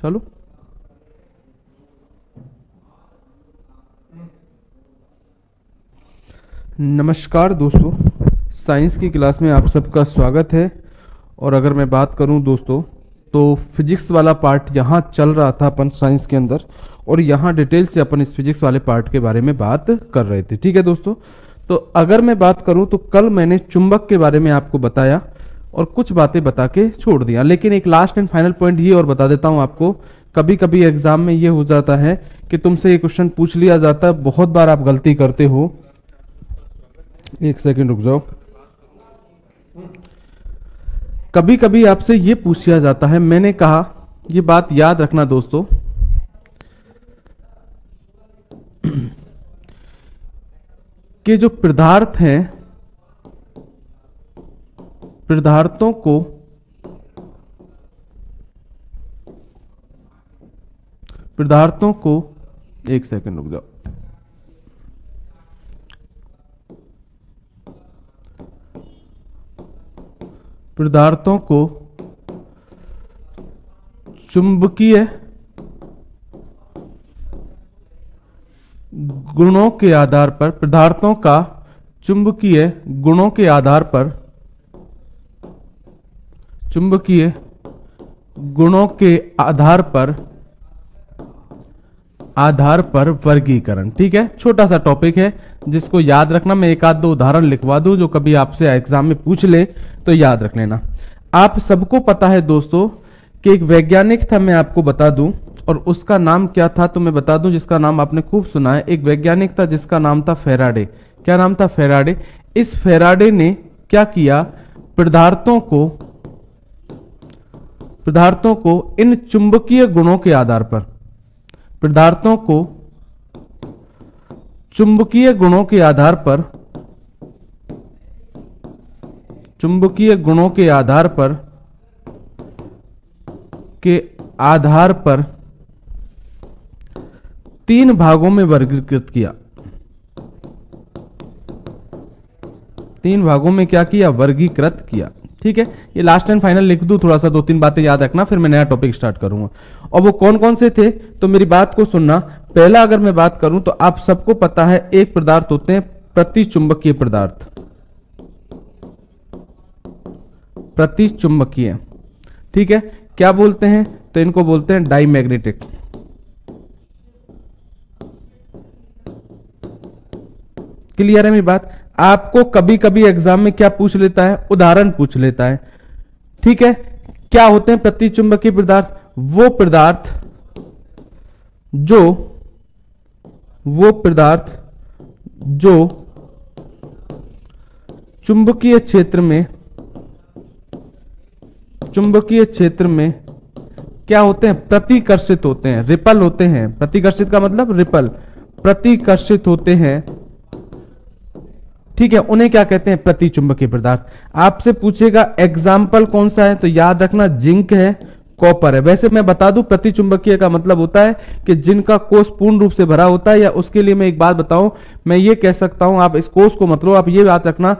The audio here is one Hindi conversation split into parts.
चलो। नमस्कार दोस्तों, साइंस की क्लास में आप सबका स्वागत है। और अगर मैं बात करूं दोस्तों, तो फिजिक्स वाला पार्ट यहाँ चल रहा था अपन साइंस के अंदर, और यहाँ डिटेल से अपन इस फिजिक्स वाले पार्ट के बारे में बात कर रहे थे। ठीक है दोस्तों, तो अगर मैं बात करूं तो कल मैंने चुंबक के बारे में आपको बताया और कुछ बातें बता के छोड़ दिया, लेकिन एक लास्ट एंड फाइनल पॉइंट ये और बता देता हूं आपको। कभी कभी एग्जाम में ये हो जाता है कि तुमसे ये क्वेश्चन पूछ लिया जाता है, बहुत बार आप गलती करते हो। एक सेकंड रुक जाओ। कभी कभी आपसे ये पूछ लिया जाता है, मैंने कहा ये बात याद रखना दोस्तों, कि जो पदार्थ हैं, पदार्थों को एक सेकंड रुक जाओ। पदार्थों को चुंबकीय गुणों के आधार पर, पदार्थों का चुंबकीय गुणों के आधार पर, चुंबकीय गुणों के आधार पर वर्गीकरण। ठीक है, छोटा सा टॉपिक है जिसको याद रखना। मैं एक आध दो उदाहरण लिखवा दूं जो कभी आपसे एग्जाम में पूछ ले तो याद रख लेना। आप सबको पता है दोस्तों कि एक वैज्ञानिक था, मैं आपको बता दूं, और उसका नाम क्या था तो मैं बता दूं, जिसका नाम आपने खूब सुना है। एक वैज्ञानिक था जिसका नाम था फैराडे। क्या नाम था? फैराडे। इस फैराडे ने क्या किया, पदार्थों को इन चुंबकीय गुणों के आधार पर, पदार्थों को चुंबकीय गुणों के आधार पर, चुंबकीय गुणों के आधार पर तीन भागों में वर्गीकृत किया। तीन भागों में क्या किया? वर्गीकृत किया। ठीक है, ये लास्ट एंड फाइनल लिख दूं, थोड़ा सा दो तीन बातें याद रखना, फिर मैं नया टॉपिक स्टार्ट करूंगा। और वो कौन कौन से थे तो मेरी बात को सुनना। पहला अगर मैं बात करूं तो आप सबको पता है एक पदार्थ होते हैं प्रतिचुंबकीय पदार्थ, प्रतिचुंबकीय। ठीक है, क्या बोलते हैं तो इनको बोलते हैं डाईमैग्नेटिक। क्लियर है मेरी बात? आपको कभी कभी एग्जाम में क्या पूछ लेता है? उदाहरण पूछ लेता है। ठीक है, क्या होते हैं प्रतिचुंबकीय पदार्थ? वो पदार्थ जो चुंबकीय क्षेत्र में क्या होते हैं? प्रतिकर्षित होते हैं, रिपल होते हैं। प्रतिकर्षित का मतलब रिपल, प्रतिकर्षित होते हैं। ठीक है, उन्हें क्या कहते हैं? प्रतिचुंबकीय पदार्थ। आपसे पूछेगा एग्जाम्पल कौन सा है तो याद रखना जिंक है, कॉपर है। वैसे मैं बता दूं, प्रतिचुंबकीय का मतलब होता है कि जिनका कोष पूर्ण रूप से भरा होता है, या उसके लिए मैं एक बात बताऊं, मैं ये कह सकता हूं, आप इस कोष को मतलब आप ये बात रखना,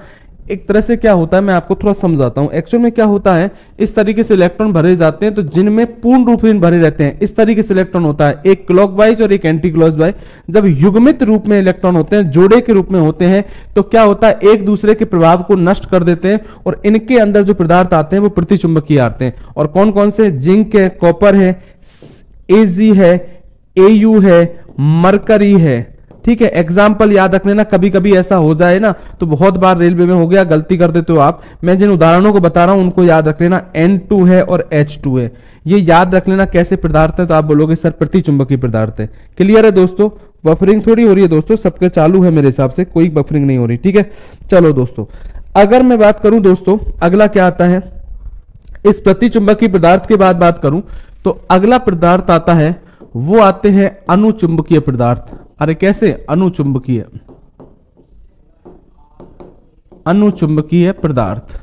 एक तरह से क्या होता है मैं आपको थोड़ा समझाता हूं। एक्चुअल में क्या होता है, इस तरीके से इलेक्ट्रॉन भरे जाते हैं, तो जिनमें पूर्ण रूप में भरे रहते हैं इस तरीके से इलेक्ट्रॉन होता है, एक क्लॉकवाइज और एक एंटी क्लॉकवाइज। जब युग्मित रूप में इलेक्ट्रॉन होते हैं, जोड़े के रूप में होते हैं, तो क्या होता है, एक दूसरे के प्रभाव को नष्ट कर देते हैं, और इनके अंदर जो पदार्थ आते हैं वो प्रतिचुंबकीय आते हैं। और कौन कौन से? जिंक है, कॉपर है, एजी है, एयू है, मरकरी है। ठीक है, एग्जाम्पल याद रख लेना। कभी कभी ऐसा हो जाए ना, तो बहुत बार रेलवे में हो गया, गलती कर देते हो आप। मैं जिन उदाहरणों को बता रहा हूं उनको याद रख लेना। N2 है और H2 है, ये याद रख लेना कैसे पदार्थ है, तो आप बोलोगे सर प्रतिचुंबकीय पदार्थ है। क्लियर है दोस्तों? बफरिंग थोड़ी हो रही है दोस्तों, सबके चालू है मेरे हिसाब से, कोई बफरिंग नहीं हो रही। ठीक है, चलो दोस्तों, अगर मैं बात करूं दोस्तों, अगला क्या आता है, इस प्रतिचुंबकीय पदार्थ के बाद बात करूं तो अगला पदार्थ आता है, वो आते हैं अनुचुंबकीय पदार्थ। अरे कैसे? अनुचुंबकीय पदार्थ।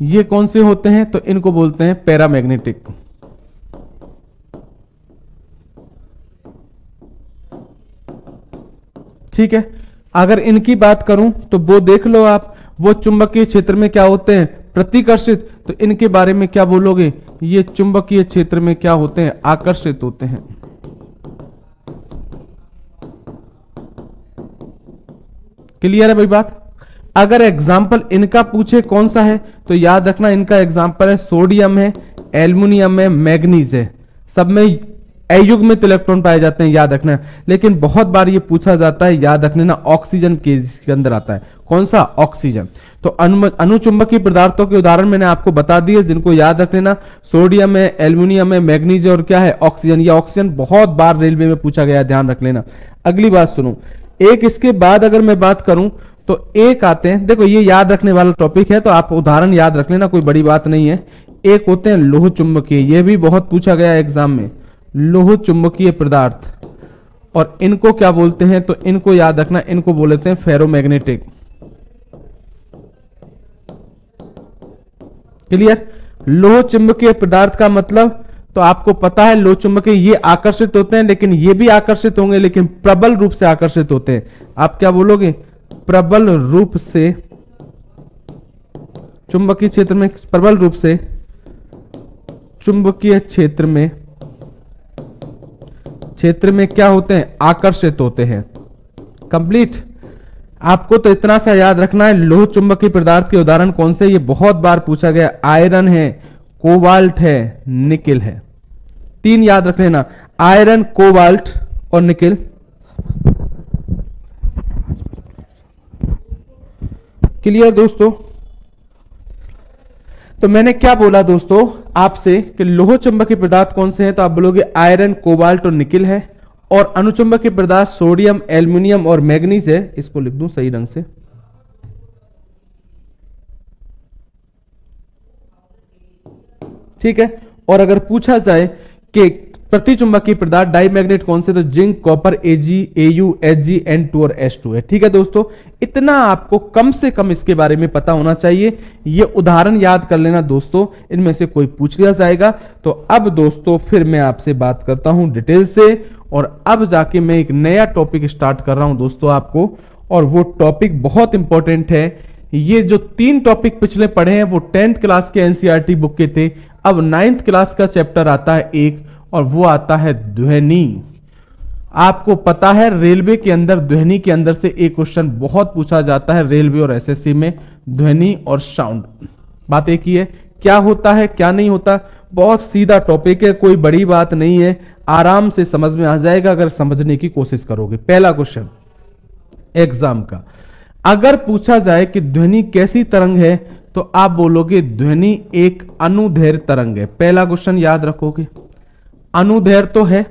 ये कौन से होते हैं तो इनको बोलते हैं पैरामैग्नेटिक। ठीक है, अगर इनकी बात करूं तो वो देख लो आप, वो चुंबकीय क्षेत्र में क्या होते हैं? प्रतिकर्षित, तो इनके बारे में क्या बोलोगे? ये चुंबकीय क्षेत्र में क्या होते हैं? आकर्षित होते हैं। क्लियर है भाई बात? अगर एग्जाम्पल इनका पूछे कौन सा है, तो याद रखना इनका एग्जाम्पल है सोडियम है, एल्युमिनियम है, मैग्नीज है। सब में अयुग्मित इलेक्ट्रॉन पाए जाते हैं, याद रखना। लेकिन बहुत बार ये पूछा जाता है, याद रखने ना, ऑक्सीजन के अंदर आता है। कौन सा? ऑक्सीजन। तो अनुचुंबकीय पदार्थों के उदाहरण मैंने आपको बता दिए, जिनको याद रख लेना। सोडियम है, एल्युमिनियम है, मैग्नीज है, और क्या है? ऑक्सीजन। ये ऑक्सीजन बहुत बार रेलवे में पूछा गया, ध्यान रख लेना। अगली बात सुनो, एक इसके बाद अगर मैं बात करूं तो एक आते हैं, देखो ये याद रखने वाला टॉपिक है, तो आप उदाहरण याद रख लेना, कोई बड़ी बात नहीं है। एक होते हैं लोह चुंबकीय, ये भी बहुत पूछा गया एग्जाम में, लोह चुंबकीय पदार्थ। और इनको क्या बोलते हैं? तो इनको याद रखना, इनको बोलते हैं फेरोमैग्नेटिक। क्लियर? लोह चुंबकीय पदार्थ का मतलब तो आपको पता है, लोह चुंबकीय ये आकर्षित होते हैं, लेकिन ये भी आकर्षित होंगे, लेकिन प्रबल रूप से आकर्षित होते हैं। आप क्या बोलोगे? प्रबल रूप से चुंबकीय क्षेत्र में, प्रबल रूप से चुंबकीय क्षेत्र में क्या होते हैं? आकर्षित होते हैं। कंप्लीट। आपको तो इतना सा याद रखना है, लोह चुंबकीय पदार्थ के उदाहरण कौन से? ये बहुत बार पूछा गया, आयरन है, कोबाल्ट है, निकिल है। 3 याद रख लेना, आयरन, कोबाल्ट और निकिल। क्लियर दोस्तों? तो मैंने क्या बोला दोस्तों आपसे कि लोह चुंबकीय पदार्थ कौन से हैं? तो आप बोलोगे आयरन, कोबाल्ट और निकिल है। और अनुचुंबकीय पदार्थ सोडियम, एल्युमिनियम और मैग्नीज है। इसको लिख दूं सही ढंग से। ठीक है। और अगर पूछा जाए कि प्रतिचुंबकीय पदार्थ डाईमैग्नेट कौन से, तो जिंक, कॉपर, एजी, एयू, एचजी, N2 और S2 है। ठीक है दोस्तों, इतना आपको कम से कम इसके बारे में पता होना चाहिए। ये उदाहरण याद कर लेना दोस्तों, इनमें से कोई पूछ लिया जाएगा। तो अब दोस्तों फिर मैं आपसे बात करता हूं डिटेल से, और अब जाके मैं एक नया टॉपिक स्टार्ट कर रहा हूं दोस्तों आपको, और वो टॉपिक बहुत इंपॉर्टेंट है। ये जो 3 टॉपिक पिछले पढ़े हैं वो 10th क्लास के एनसीईआरटी बुक के थे। अब 9th क्लास का चैप्टर आता है एक, और वो आता है ध्वनि। आपको पता है रेलवे के अंदर ध्वनि के अंदर से एक क्वेश्चन बहुत पूछा जाता है रेलवे और एसएससी में, ध्वनि और साउंड। बात एक ही है, क्या होता है क्या नहीं होता। बहुत सीधा टॉपिक है, कोई बड़ी बात नहीं है, आराम से समझ में आ जाएगा अगर समझने की कोशिश करोगे। पहला क्वेश्चन एग्जाम का, अगर पूछा जाए कि ध्वनि कैसी तरंग है, तो आप बोलोगे ध्वनि एक अनुदैर्घ्य तरंग है। पहला क्वेश्चन याद रखोगे, अनुदैर्घ्य तो है।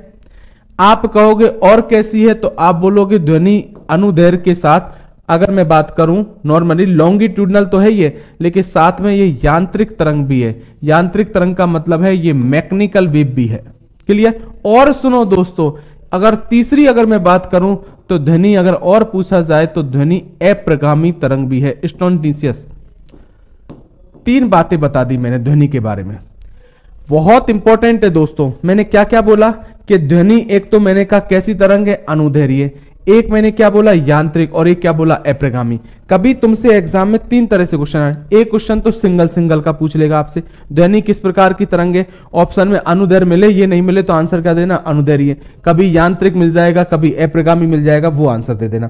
आप कहोगे और कैसी है, तो आप बोलोगे ध्वनि अनुदैर्घ्य के साथ, अगर मैं बात करूं नॉर्मली लॉन्गिट्यूडनल तो है ये, लेकिन साथ में ये यांत्रिक तरंग भी है। यांत्रिक तरंग का मतलब है ये मैकेनिकल वेव भी है। क्लियर? और सुनो दोस्तों, अगर तीसरी अगर मैं बात करूं तो ध्वनि अगर और पूछा जाए तो ध्वनि अप्रगामी तरंग भी है, स्पॉन्टेनियस। 3 बातें बता दी मैंने ध्वनि के बारे में, बहुत इंपॉर्टेंट है दोस्तों। मैंने क्या क्या बोला कि ध्वनि एक तो मैंने कहा कैसी तरंग है, अनुदैर्घ्य। एक मैंने क्या बोला, यांत्रिक, और एक क्या बोला, अप्रगामी। कभी तुमसे एग्जाम में 3 तरह से क्वेश्चन आए। एक क्वेश्चन तो सिंगल का पूछ लेगा आपसे, ध्वनि किस प्रकार की तरंग है, ऑप्शन में अनुदैर्घ्य मिले, ये नहीं मिले तो आंसर क्या देना, अनुदैर्घ्य। कभी यांत्रिक मिल जाएगा, कभी अप्रगामी मिल जाएगा, वो आंसर दे देना।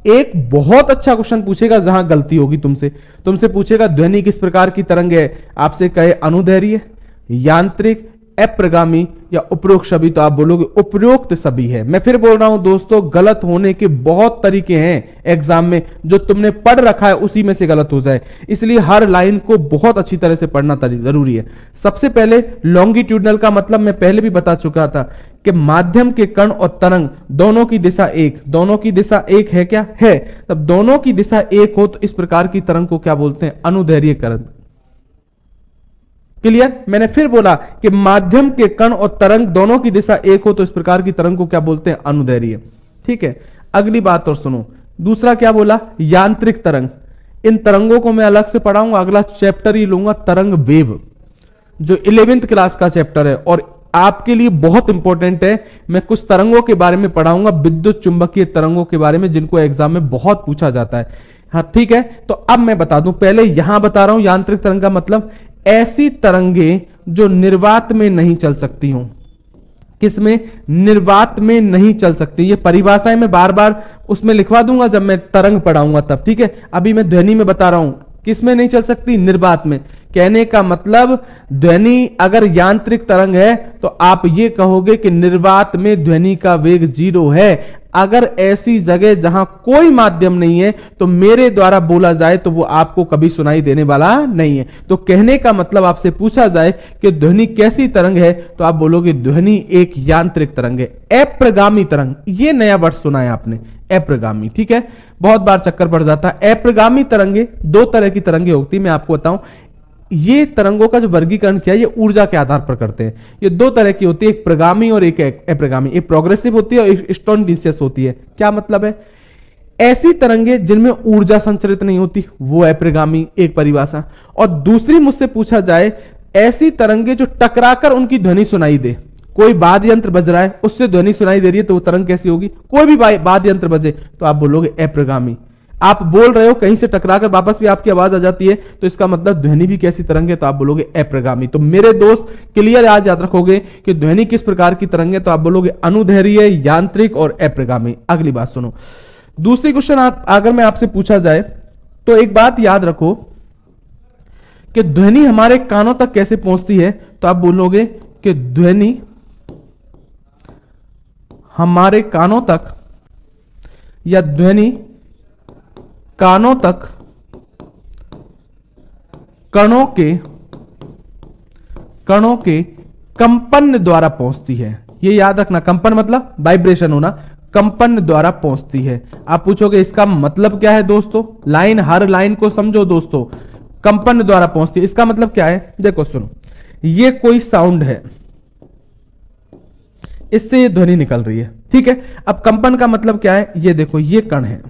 एक बहुत अच्छा क्वेश्चन पूछेगा जहां गलती होगी तुमसे पूछेगा ध्वनि किस प्रकार की तरंग है, आपसे कहे अनुदैर्घ्य, यांत्रिक, अप्रगामी या उपरोक्त सभी, तो आप बोलोगे उपरोक्त सभी है। मैं फिर बोल रहा हूं दोस्तों, गलत होने के बहुत तरीके हैं एग्जाम में, जो तुमने पढ़ रखा है उसी में से गलत हो जाए, इसलिए हर लाइन को बहुत अच्छी तरह से पढ़ना जरूरी है। सबसे पहले लॉन्गिट्यूडनल का मतलब मैं पहले भी बता चुका था कि माध्यम के कण और तरंग दोनों की दिशा एक, दोनों की दिशा एक है क्या है, तब दोनों की दिशा एक हो तो इस प्रकार की तरंग को क्या बोलते हैं, अनुदैर्घ्य तरंग। क्लियर? मैंने फिर बोला कि माध्यम के कण और तरंग दोनों की दिशा एक हो तो इस प्रकार की तरंग को क्या बोलते हैं, अनुदैर्घ्य। ठीक है, अगली बात और सुनो, दूसरा क्या बोला, यांत्रिक तरंग। इन तरंगों को मैं अलग से पढ़ाऊंगा, अगला चैप्टर ही लूंगा तरंग वेव, जो 11th क्लास का चैप्टर है और आपके लिए बहुत इंपॉर्टेंट है। मैं कुछ तरंगों के बारे में पढ़ाऊंगा, विद्युत चुंबकीय तरंगों के बारे में, जिनको एग्जाम में बहुत पूछा जाता है। हाँ ठीक है, तो अब मैं बता दूं, पहले यहां बता रहा हूं यांत्रिक तरंग का मतलब ऐसी तरंगे जो निर्वात में नहीं चल सकती हूं। किसमें? निर्वात में नहीं चल सकती। ये परिभाषाएं मैं बार बार उसमें लिखवा दूंगा जब मैं तरंग पढ़ाऊंगा तब, ठीक है। अभी मैं ध्वनि में बता रहा हूं किसमें नहीं चल सकती, निर्वात में। कहने का मतलब ध्वनि अगर यांत्रिक तरंग है तो आप ये कहोगे कि निर्वात में ध्वनि का वेग 0 है। अगर ऐसी जगह जहां कोई माध्यम नहीं है तो मेरे द्वारा बोला जाए तो वो आपको कभी सुनाई देने वाला नहीं है। तो कहने का मतलब आपसे पूछा जाए कि ध्वनि कैसी तरंग है तो आप बोलोगे ध्वनि एक यांत्रिक तरंग है। अप्रगामी तरंग, ये नया वर्ड सुना है आपने, अप्रगामी, ठीक है, बहुत बार चक्कर पड़ जाता है। अप्रगामी तरंगे, दो तरह की तरंगे होती है, मैं आपको बताऊं। ये तरंगों का जो वर्गीकरण किया ये ऊर्जा के आधार पर करते हैं। ये दो तरह की होती है, एक प्रगामी और एक अप्रगामी। एक प्रोग्रेसिव होती है और एक स्टोनडिशियस होती है। क्या मतलब है? ऐसी तरंगे जिनमें ऊर्जा संचरित नहीं होती वो अप्रगामी, एक परिभाषा। और दूसरी मुझसे पूछा जाए ऐसी तरंगे जो टकराकर उनकी ध्वनि सुनाई दे। कोई वाद्य यंत्र बज रहा है, उससे ध्वनि सुनाई दे रही है तो वो तरंग कैसी होगी? कोई भी वाद्य यंत्र बजे तो आप बोलोगे अप्रगामी। आप बोल रहे हो, कहीं से टकराकर वापस भी आपकी आवाज आ जाती है तो इसका मतलब ध्वनि भी कैसी तरंग है तो आप बोलोगे अप्रगामी। तो मेरे दोस्त क्लियर आज याद रखोगे कि ध्वनि किस प्रकार की तरंग है तो आप बोलोगे अनुदैर्घ्य, यांत्रिक और अप्रगामी। अगली बात सुनो, दूसरी क्वेश्चन अगर मैं आपसे पूछा जाए तो एक बात याद रखो कि ध्वनि हमारे कानों तक कैसे पहुंचती है तो आप बोलोगे कि ध्वनि हमारे कानों तक या ध्वनि कानों तक कणों के कंपन द्वारा पहुंचती है। ये याद रखना, कंपन मतलब वाइब्रेशन होना, कंपन द्वारा पहुंचती है। आप पूछोगे इसका मतलब क्या है दोस्तों? लाइन, हर लाइन को समझो दोस्तों। कंपन द्वारा पहुंचती है, इसका मतलब क्या है? देखो सुनो, ये कोई साउंड है, इससे ये ध्वनि निकल रही है, ठीक है। अब कंपन का मतलब क्या है? ये देखो, ये कण है,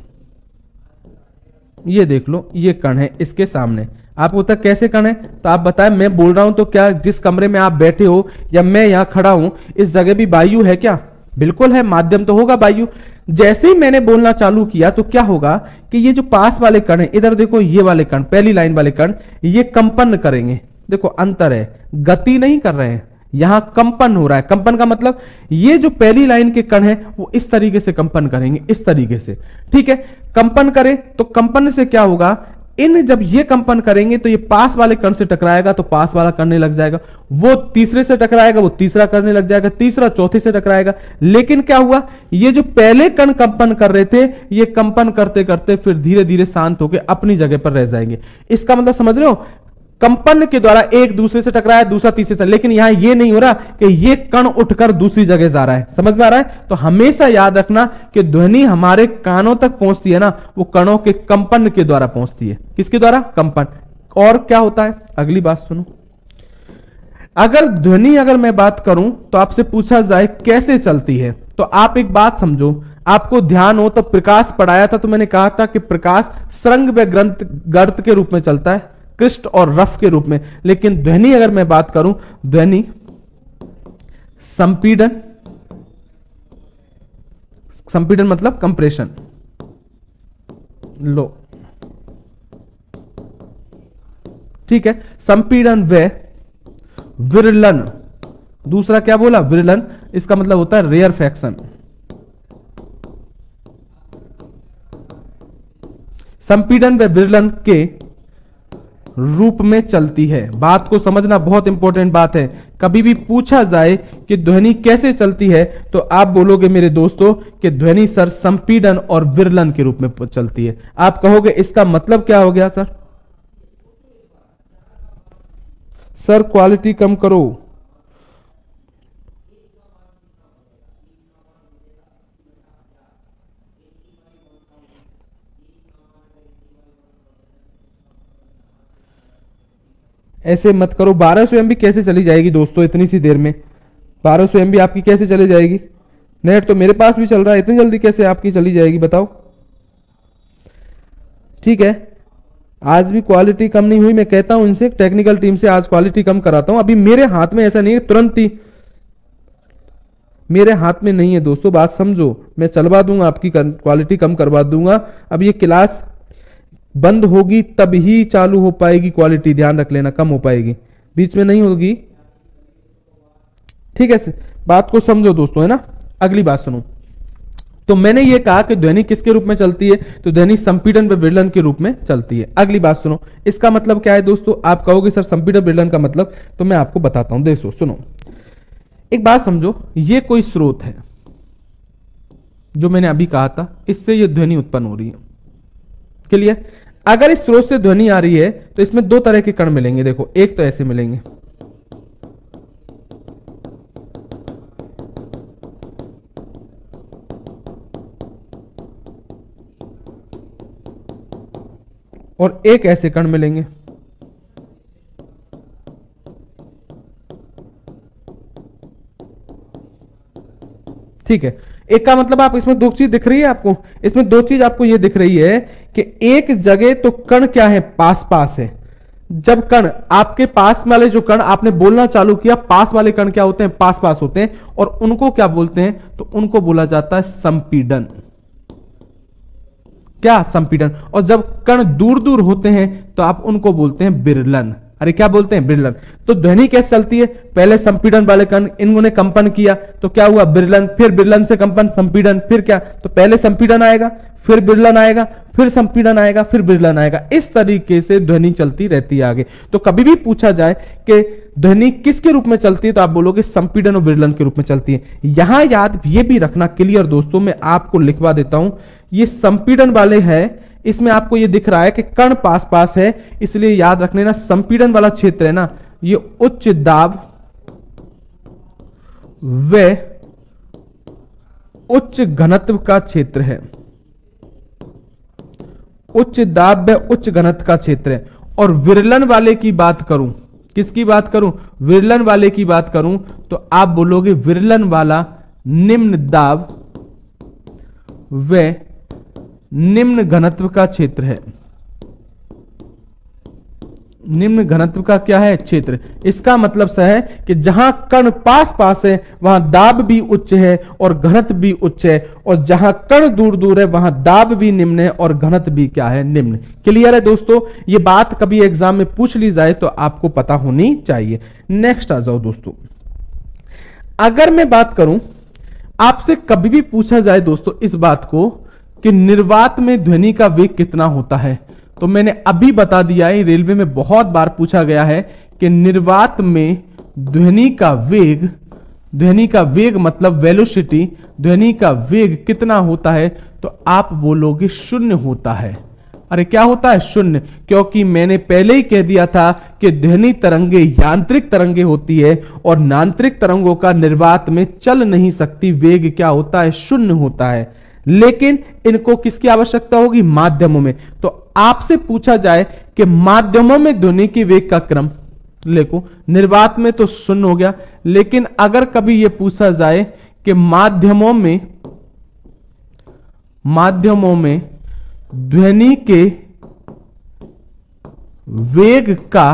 ये देख लो, ये कण है इसके सामने। आपको पता कैसे कण है? तो आप बताएं, मैं बोल रहा हूं तो क्या जिस कमरे में आप बैठे हो या मैं यहां खड़ा हूं इस जगह भी वायु है क्या? बिल्कुल है, माध्यम तो होगा वायु। जैसे ही मैंने बोलना चालू किया तो क्या होगा कि ये जो पास वाले कण है, इधर देखो, ये वाले कण, पहली लाइन वाले कण, ये कंपन करेंगे। देखो अंतर है, गति नहीं कर रहे हैं, यहां कंपन हो रहा है। कंपन का मतलब ये जो पहली लाइन के कण है वो इस तरीके से कंपन करेंगे, इस तरीके से, ठीक है। कंपन करे तो कंपन से क्या होगा, जब ये कंपन करेंगे तो ये पास वाले कण से टकराएगा तो पास वाला करने लग जाएगा, वो तीसरे से टकराएगा, वो तीसरा करने लग जाएगा, तीसरा चौथे से टकराएगा। लेकिन क्या हुआ, ये जो पहले कण कंपन कर रहे थे ये कंपन करते करते फिर धीरे धीरे शांत होकर अपनी जगह पर रह जाएंगे। इसका मतलब समझ रहे हो, कंपन के द्वारा एक दूसरे से टकराया, दूसरा तीसरे से। लेकिन यहां यह नहीं हो रहा कि ये कण उठकर दूसरी जगह जा रहा है। समझ में आ रहा है? तो हमेशा याद रखना कि ध्वनि हमारे कानों तक पहुंचती है ना, वो कणों के कंपन के द्वारा पहुंचती है। किसके द्वारा? कंपन। और क्या होता है? अगली बात सुनो, अगर ध्वनि अगर मैं बात करूं तो आपसे पूछा जाए कैसे चलती है तो आप एक बात समझो, आपको ध्यान हो तो प्रकाश पढ़ाया था तो मैंने कहा था कि प्रकाश सरंग व गर्त के रूप में चलता है, क्रिस्ट और रफ के रूप में। लेकिन ध्वनि अगर मैं बात करूं, ध्वनि संपीड़न, संपीड़न मतलब कंप्रेशन, लो, ठीक है, संपीड़न व विरलन। दूसरा क्या बोला? विरलन। इसका मतलब होता है रेयरफैक्शन। संपीड़न व विरलन के रूप में चलती है। बात को समझना बहुत इंपॉर्टेंट बात है। कभी भी पूछा जाए कि ध्वनि कैसे चलती है तो आप बोलोगे मेरे दोस्तों कि ध्वनि सर संपीड़न और विरलन के रूप में चलती है। आप कहोगे इसका मतलब क्या हो गया सर? सर क्वालिटी कम करो। ऐसे मत करो। 1200 MB कैसे चली जाएगी दोस्तों इतनी सी देर में? 1200 MB आपकी कैसे चली जाएगी? नेट तो मेरे पास भी चल रहा है, इतनी जल्दी कैसे आपकी चली जाएगी बताओ? ठीक है, आज भी क्वालिटी कम नहीं हुई। मैं कहता हूं इनसे, टेक्निकल टीम से, आज क्वालिटी कम कराता हूं। अभी मेरे हाथ में ऐसा नहीं है तुरंत ही, मेरे हाथ में नहीं है दोस्तों, बात समझो। मैं चलवा दूंगा, आपकी क्वालिटी कम करवा दूंगा। अब ये क्लास बंद होगी तब ही चालू हो पाएगी क्वालिटी, ध्यान रख लेना, कम हो पाएगी, बीच में नहीं होगी। ठीक है, बात को समझो दोस्तों, है ना। अगली बात सुनो, तो मैंने ये कहा कि ध्वनि किसके रूप में चलती है, तो ध्वनि संपीड़न व विरलन के रूप में चलती है। अगली बात सुनो, इसका मतलब क्या है दोस्तों, आप कहोगे सर संपीड़न विरलन का मतलब, तो मैं आपको बताता हूं। देखो सुनो, एक बात समझो, ये कोई स्रोत है जो मैंने अभी कहा था, इससे ये ध्वनि उत्पन्न हो रही है। क्लियर? अगर इस स्रोत से ध्वनि आ रही है तो इसमें दो तरह के कण मिलेंगे। देखो, एक तो ऐसे मिलेंगे, और एक ऐसे कण मिलेंगे। ठीक है, एक का मतलब आप इसमें दो चीज दिख रही है आपको, इसमें दो चीज आपको ये दिख रही है कि एक जगह तो कण क्या है, पास पास है। जब कण आपके पास वाले जो कण आपने बोलना चालू किया, पास वाले कण क्या होते हैं, पास पास होते हैं, और उनको क्या बोलते हैं, तो उनको बोला जाता है संपीड़न। क्या? संपीड़न। और जब कण दूर दूर होते हैं तो आप उनको बोलते हैं विरलन। अरे क्या बोलते हैं, विरलन। तो ध्वनि कैसे चलती है, पहले संपीड़न वाले कण, इन्होंने कंपन किया तो क्या हुआ, विरलन, फिर विरलन से कंपन, संपीड़न, फिर क्या, तो पहले संपीड़न आएगा, फिर विरलन आएगा, फिर संपीड़न आएगा, फिर विरलन आएगा। इस तरीके से ध्वनि चलती रहती है आगे। तो कभी भी पूछा जाए कि ध्वनि किसके रूप में चलती है, तो आप बोलोगे संपीड़न और विरलन के रूप में चलती है। यहां याद ये भी रखना, क्लियर दोस्तों, मैं आपको लिखवा देता हूं, ये संपीड़न वाले हैं, इसमें आपको ये दिख रहा है कि कण पास पास है, इसलिए याद रख लेना संपीड़न वाला क्षेत्र है ना, ये उच्च दाब व उच्च घनत्व का क्षेत्र है। उच्च दाब व उच्च घनत्व का क्षेत्र है। और विरलन वाले की बात करूं, किसकी बात करूं, विरलन वाले की बात करूं, तो आप बोलोगे विरलन वाला निम्न दाब व निम्न घनत्व का क्षेत्र है। निम्न घनत्व का क्या है, क्षेत्र। इसका मतलब सा है कि जहां कण पास पास है वहां दाब भी उच्च है और घनत्व भी उच्च है, और जहां कण दूर दूर है वहां दाब भी निम्न है और घनत्व भी क्या है, निम्न। क्लियर है दोस्तों, ये बात कभी एग्जाम में पूछ ली जाए तो आपको पता होनी चाहिए। नेक्स्ट आ जाओ दोस्तों, अगर मैं बात करूं, आपसे कभी भी पूछा जाए दोस्तों इस बात को कि निर्वात में ध्वनि का वेग कितना होता है, तो मैंने अभी बता दिया है, रेलवे में बहुत बार पूछा गया है कि निर्वात में ध्वनि का वेग मतलब वेलोसिटी, ध्वनि का वेग कितना होता है, तो आप बोलोगे शून्य होता है। अरे क्या होता है, शून्य, क्योंकि मैंने पहले ही कह दिया था कि ध्वनि तरंगे यांत्रिक तरंगे होती है और यांत्रिक तरंगों का निर्वात में चल नहीं सकती, वेग क्या होता है, शून्य होता है। लेकिन इनको किसकी आवश्यकता होगी, माध्यमों में। तो आपसे पूछा जाए कि माध्यमों में ध्वनि की वेग का क्रम देखो, निर्वात में तो शून्य हो गया, लेकिन अगर कभी यह पूछा जाए कि माध्यमों में ध्वनि के वेग का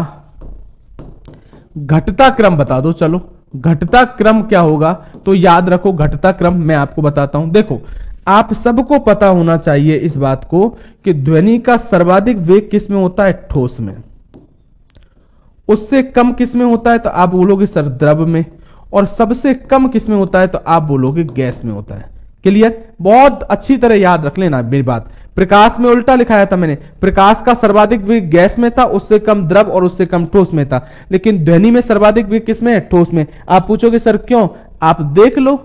घटता क्रम बता दो, चलो घटता क्रम क्या होगा, तो याद रखो घटता क्रम मैं आपको बताता हूं। देखो, आप सबको पता होना चाहिए इस बात को कि ध्वनि का सर्वाधिक वेग किस में होता है, ठोस में। उससे कम किस में होता है, तो आप बोलोगे सर द्रव में। और सबसे कम किस में होता है, तो आप बोलोगे गैस में होता है। क्लियर? बहुत अच्छी तरह याद रख लेना मेरी बात। प्रकाश में उल्टा लिखाया था मैंने, प्रकाश का सर्वाधिक वेग गैस में था, उससे कम द्रव और उससे कम ठोस में था। लेकिन ध्वनि में सर्वाधिक वेग किस में है, ठोस में। आप पूछोगे सर क्यों, आप देख लो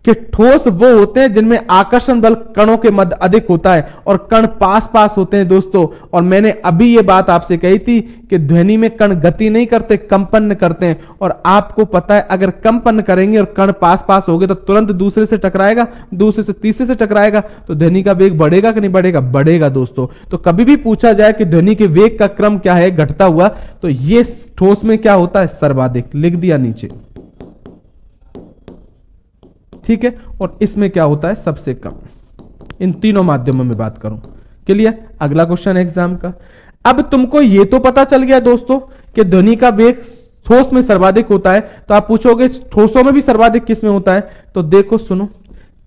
कि ठोस वो होते हैं जिनमें आकर्षण बल कणों के मध्य अधिक होता है और कण पास पास होते हैं दोस्तों। और मैंने अभी ये बात आपसे कही थी कि ध्वनि में कण गति नहीं करते, कंपन करते हैं। और आपको पता है अगर कंपन करेंगे और कण पास पास हो गए तो तुरंत दूसरे से टकराएगा, दूसरे से तीसरे से टकराएगा, तो ध्वनि का वेग बढ़ेगा कि नहीं बढ़ेगा, बढ़ेगा दोस्तों। तो कभी भी पूछा जाए कि ध्वनि के वेग का क्रम क्या है, घटता हुआ, तो ये ठोस में क्या होता है, सर्वाधिक, लिख दिया नीचे। ठीक है, और इसमें क्या होता है, सबसे कम। इन तीनों माध्यमों में बात करूं। क्लियर? अगला क्वेश्चन है एग्जाम का। अब तुमको ये तो पता चल गया दोस्तों कि ध्वनि का वेग ठोस में सर्वाधिक होता है, तो आप पूछोगे ठोसों में भी सर्वाधिक किस में होता है, तो देखो सुनो,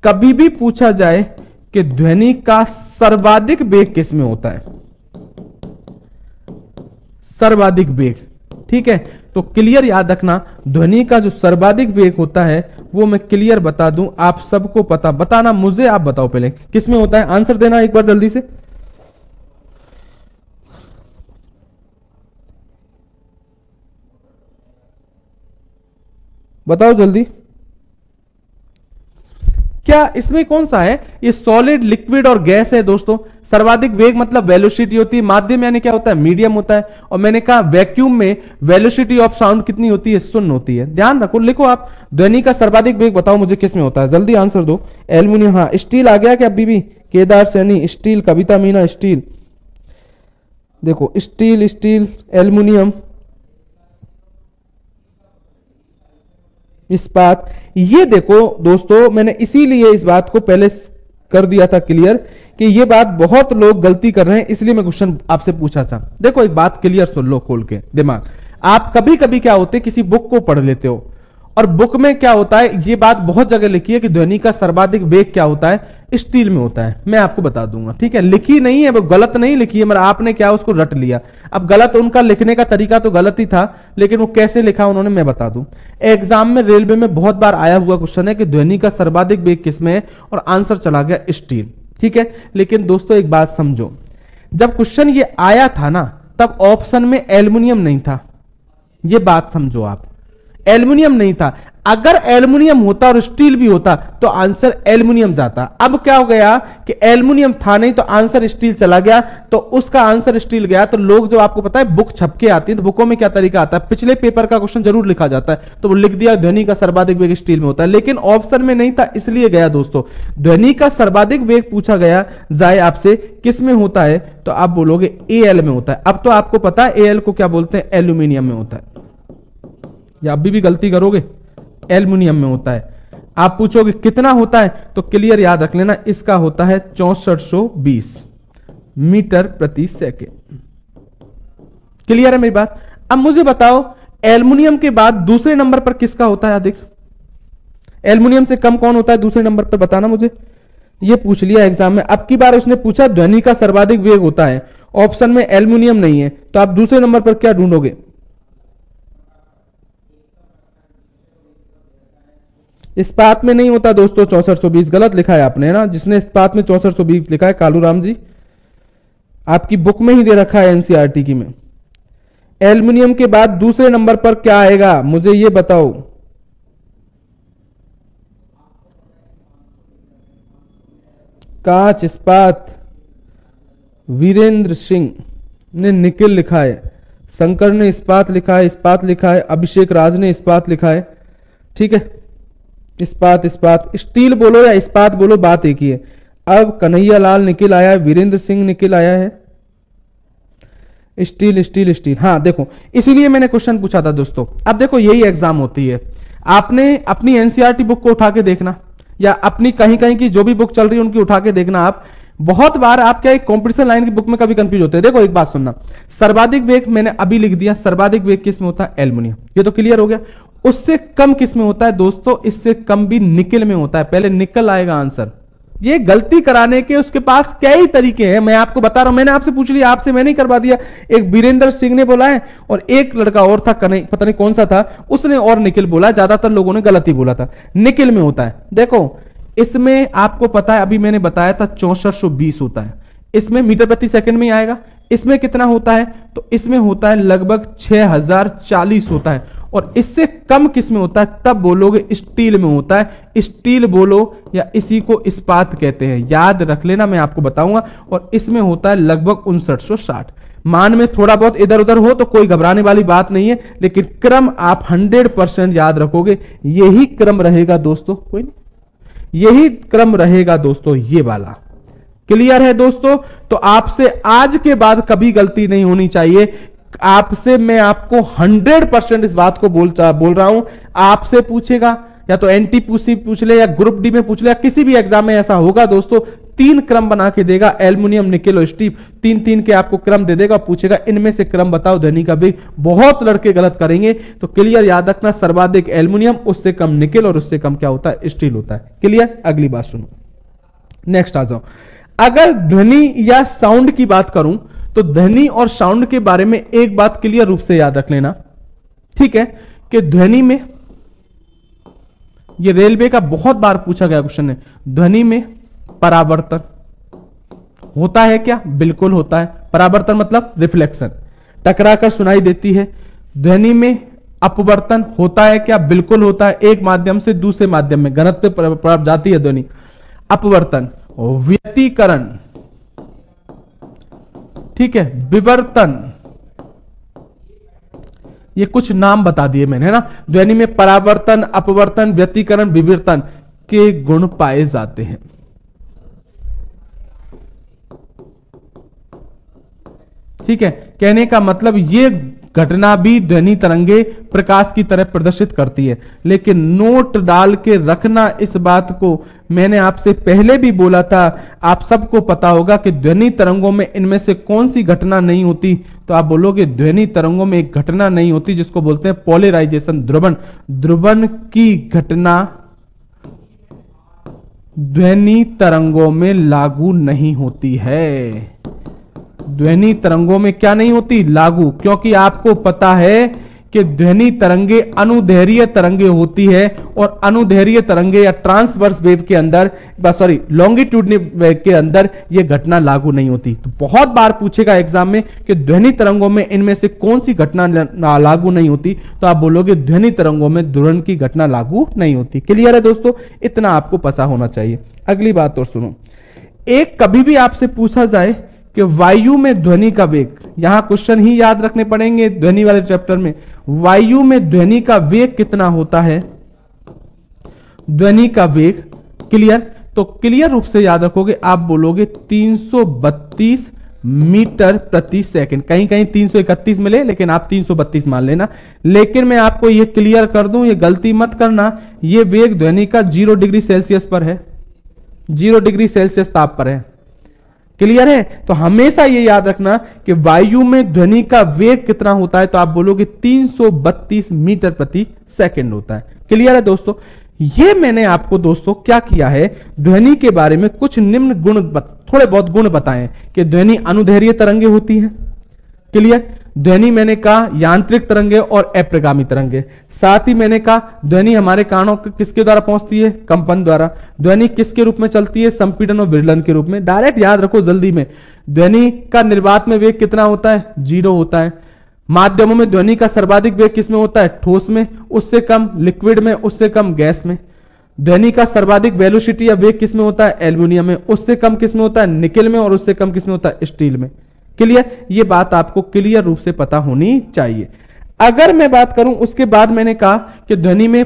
कभी भी पूछा जाए कि ध्वनि का सर्वाधिक वेग किस में होता है, सर्वाधिक वेग। ठीक है, तो क्लियर याद रखना, ध्वनि का जो सर्वाधिक वेग होता है वो मैं क्लियर बता दूं, आप सबको पता, बताना मुझे, आप बताओ पहले किसमें होता है, आंसर देना एक बार जल्दी से। बताओ जल्दी, क्या इसमें कौन सा है? ये सॉलिड, लिक्विड और गैस है दोस्तों। सर्वाधिक वेग मतलब वेलोसिटी होती है, माध्यम यानी क्या होता है, मीडियम होता है। और मैंने कहा वैक्यूम में वेलोसिटी ऑफ साउंड कितनी होती है, शून्य होती है। ध्यान रखो, लिखो आप, ध्वनि का सर्वाधिक वेग बताओ मुझे किस में होता है, जल्दी आंसर दो। एल्यूमिनियम, हाँ। स्टील आ गया क्या बीबी? केदार सैनी स्टील, कविता मीना स्टील। देखो स्टील, स्टील, एल्यूमिनियम, इस्पात। ये देखो दोस्तों, मैंने इसीलिए इस बात को पहले कर दिया था क्लियर कि ये बात बहुत लोग गलती कर रहे हैं, इसलिए मैं क्वेश्चन आपसे पूछा था। देखो एक बात क्लियर सुन लो खोल के दिमाग। आप कभी कभी क्या होते, किसी बुक को पढ़ लेते हो और बुक में क्या होता है, ये बात बहुत जगह लिखी है कि ध्वनि का सर्वाधिक वेग क्या होता है, स्टील में होता है। मैं आपको बता दूंगा, ठीक है, लिखी नहीं है वो, गलत नहीं लिखी है, मगर आपने क्या उसको रट लिया। अब गलत, उनका लिखने का तरीका तो गलत ही था, लेकिन वो कैसे लिखा उन्होंने, मैं बता दूं। एग्जाम में रेलवे में बहुत बार आया हुआ क्वेश्चन है कि ध्वनि का सर्वाधिक वेग किसमें है, और आंसर चला गया स्टील। ठीक है, लेकिन दोस्तों एक बात समझो, जब क्वेश्चन ये आया था ना, तब ऑप्शन में एल्युमिनियम नहीं था। ये बात समझो आप, एल्युमिनियम नहीं था। अगर एल्युमिनियम होता और स्टील भी होता तो आंसर एल्युमिनियम जाता। अब क्या हो गया कि एल्युमिनियम था नहीं तो आंसर स्टील चला गया, तो उसका आंसर स्टील गया। तो लोग, जो आपको पता है बुक छपके आती है, तो बुकों में क्या तरीका आता है, पिछले पेपर का क्वेश्चन जरूर लिखा जाता है, तो वो लिख दिया ध्वनि का सर्वाधिक वेग स्टील में होता है, लेकिन ऑप्शन में नहीं था इसलिए गया। दोस्तों ध्वनि का सर्वाधिक वेग पूछा गया जाए आपसे किस में होता है, तो आप बोलोगे एल में होता है। अब तो आपको पता है एल को क्या बोलते हैं, एल्यूमिनियम में होता है। या अभी भी गलती करोगे, एल्युमिनियम में होता है। आप पूछोगे कितना होता है, तो क्लियर याद रख लेना, इसका होता है 6420 मीटर प्रति सेकेंड। क्लियर है मेरी बात? अब मुझे बताओ एल्युमिनियम के बाद दूसरे नंबर पर किसका होता है? देख, एल्युमिनियम से कम कौन होता है दूसरे नंबर पर, बताना मुझे। ये पूछ लिया एग्जाम में। अब की बार उसने पूछा ध्वनि का सर्वाधिक वेग होता है, ऑप्शन में एल्युमिनियम नहीं है, तो आप दूसरे नंबर पर क्या ढूंढोगे? इस्पात में नहीं होता दोस्तों 6420, गलत लिखा है आपने, है ना। जिसने इस्पात में 6420 लिखा है कालूराम जी, आपकी बुक में ही दे रखा है एनसीईआरटी की में। एल्युमिनियम के बाद दूसरे नंबर पर क्या आएगा मुझे ये बताओ। कांच, इस्पात, वीरेंद्र सिंह ने निकिल लिखा है, शंकर ने इस्पात लिखा है, इस्पात लिखा है, अभिषेक राज ने इस्पात लिखा है। ठीक है, इस्पात, इस्पात, स्टील बोलो या इस्पात बोलो, बात एक ही है। अब कन्हैया लाल निकिल आया है, वीरेंद्र सिंह निकिल आया है, स्टील, स्टील, स्टील। हाँ देखो, इसीलिए मैंने क्वेश्चन पूछा था दोस्तों। अब देखो यही एग्जाम होती है, आपने अपनी एनसीईआरटी बुक को उठा के देखना, या अपनी कहीं कहीं की जो भी बुक चल रही है उनकी उठा के देखना। आप बहुत बार आप क्या एक कॉम्पिटिशन लाइन की बुक में कभी कंफ्यूज होते हैं। देखो एक बात सुनना, सर्वाधिक वेग मैंने अभी लिख दिया, सर्वाधिक वेग किस में होता है, एल्युमिनियम, ये तो क्लियर हो गया। उससे कम किस में होता है दोस्तों, इससे कम भी निकिल में होता है। पहले निकल आएगा आंसर। ये गलती कराने के उसके पास कई तरीके हैं, मैं आपको बता रहा हूं। मैंने आपसे पूछ लिया, आपसे मैंने ही करवा दिया। एक वीरेंद्र सिंह ने बोला है और एक लड़का और था, पता नहीं कौन सा था, उसने और निकिल बोला। ज्यादातर लोगों ने गलत ही बोला था, निकिल में होता है। देखो इसमें आपको पता है, अभी मैंने बताया था 6420 होता है, इसमें मीटर प्रति सेकंड में ही आएगा। इसमें कितना होता है, तो इसमें होता है लगभग 6040 होता है। और इससे कम किस में होता है, तब बोलोगे स्टील में होता है। स्टील बोलो या इसी को इस्पात कहते हैं, याद रख लेना, मैं आपको बताऊंगा। और इसमें होता है लगभग 5960। मान में थोड़ा बहुत इधर उधर हो तो कोई घबराने वाली बात नहीं है, लेकिन क्रम आप 100% याद रखोगे। यही क्रम रहेगा दोस्तों, कोई नहीं, यही क्रम रहेगा दोस्तों, ये वाला। क्लियर है दोस्तों? तो आपसे आज के बाद कभी गलती नहीं होनी चाहिए। आपसे मैं आपको 100% इस बात को बोल रहा हूं। आपसे पूछेगा या तो एनटीपीसी पूछ ले या ग्रुप डी में पूछ ले या किसी भी एग्जाम में ऐसा होगा दोस्तों, 3 क्रम बना के देगा, एल्युमिनियम, निकेल और स्टील, 3-3 के आपको क्रम दे देगा, पूछेगा इनमें से क्रम बताओ ध्वनि का वेग। बहुत लड़के गलत करेंगे, तो क्लियर याद रखना, सर्वाधिक एल्युमिनियम, उससे कम निकेल और उससे कम क्या होता है, स्टील होता है। क्लियर? अगली बात सुनो, नेक्स्ट आ जाओ। अगर ध्वनि या साउंड की बात करूं तो ध्वनि और साउंड के बारे में एक बात क्लियर रूप से याद रख लेना, ठीक है, कि ध्वनि में, ये रेलवे का बहुत बार पूछा गया क्वेश्चन है, ध्वनि में परावर्तन होता है क्या? बिल्कुल होता है। परावर्तन मतलब रिफ्लेक्शन, टकरा कर सुनाई देती है। ध्वनि में अपवर्तन होता है क्या? बिल्कुल होता है। एक माध्यम से दूसरे माध्यम में घनत्व प्रभाव जाती है ध्वनि। अपवर्तन, व्यतिकरण, ठीक है, विवर्तन, ये कुछ नाम बता दिए मैंने, है ना। ध्वनि में परावर्तन, अपवर्तन, व्यतिकरण, विवर्तन के गुण पाए जाते हैं। ठीक है, कहने का मतलब ये घटना भी ध्वनि तरंगे प्रकाश की तरह प्रदर्शित करती है। लेकिन नोट डाल के रखना इस बात को, मैंने आपसे पहले भी बोला था, आप सबको पता होगा कि ध्वनि तरंगों में इनमें से कौन सी घटना नहीं होती, तो आप बोलोगे ध्वनि तरंगों में एक घटना नहीं होती जिसको बोलते हैं पोलराइजेशन, ध्रुवन। ध्रुवन की घटना ध्वनि तरंगों में लागू नहीं होती है। ध्वनि तरंगों में क्या नहीं होती? लागू। क्योंकि आपको पता है कि ध्वनि तरंगे अनुदैर्घ्य तरंगे होती है, और अनुदैर्घ्य तरंगे या ट्रांसवर्स वेव के अंदर, सॉरी लॉन्गिट्यूडनल वेव के अंदर यह घटना लागू नहीं होती। तो बहुत बार पूछेगा एग्जाम में कि ध्वनि तरंगों में इनमें से कौन सी घटना लागू नहीं होती, तो आप बोलोगे ध्वनि तरंगों में ध्रुवन की घटना लागू नहीं होती। क्लियर है दोस्तों? इतना आपको पता होना चाहिए। अगली बात और सुनो, एक कभी भी आपसे पूछा जाए कि वायु में ध्वनि का वेग, यहां क्वेश्चन ही याद रखने पड़ेंगे ध्वनि वाले चैप्टर में, वायु में ध्वनि का वेग कितना होता है? ध्वनि का वेग, क्लियर? तो क्लियर रूप से याद रखोगे, आप बोलोगे 332 मीटर प्रति सेकंड। कहीं कहीं 331 मिले, लेकिन आप 332 मान लेना। लेकिन मैं आपको यह क्लियर कर दूं, ये गलती मत करना, यह वेग ध्वनि का 0 डिग्री सेल्सियस पर है, 0 डिग्री सेल्सियस ताप पर है। क्लियर है? तो हमेशा ये याद रखना कि वायु में ध्वनि का वेग कितना होता है, तो आप बोलोगे 332 मीटर प्रति सेकंड होता है। क्लियर है दोस्तों? ये मैंने आपको दोस्तों क्या किया है, ध्वनि के बारे में कुछ निम्न गुण, थोड़े बहुत गुण बताएं कि ध्वनि अनुदैर्घ्य तरंगे होती हैं। क्लियर? ध्वनि मैंने कहा यांत्रिक तरंगे और अप्रगामी तरंगे। साथ ही मैंने कहा ध्वनि हमारे कानों किसके द्वारा पहुंचती है? कंपन द्वारा। ध्वनि किसके रूप में चलती है? संपीड़न और विरलन के रूप में। डायरेक्ट याद रखो जल्दी में, ध्वनि का निर्वात में वेग कितना होता है? 0 होता है। माध्यमों में ध्वनि का सर्वाधिक वेग किसमें होता है? ठोस में, उससे कम लिक्विड में, उससे कम गैस में। ध्वनि का सर्वाधिक वेलोसिटी या वेग किसमें होता है? एल्यूमिनियम में, उससे कम किसमें होता है? निकेल में, और उससे कम किसमें होता है? स्टील में। क्लियर? ये बात आपको क्लियर रूप से पता होनी चाहिए। अगर मैं बात करूं, उसके बाद मैंने कहा कि ध्वनि में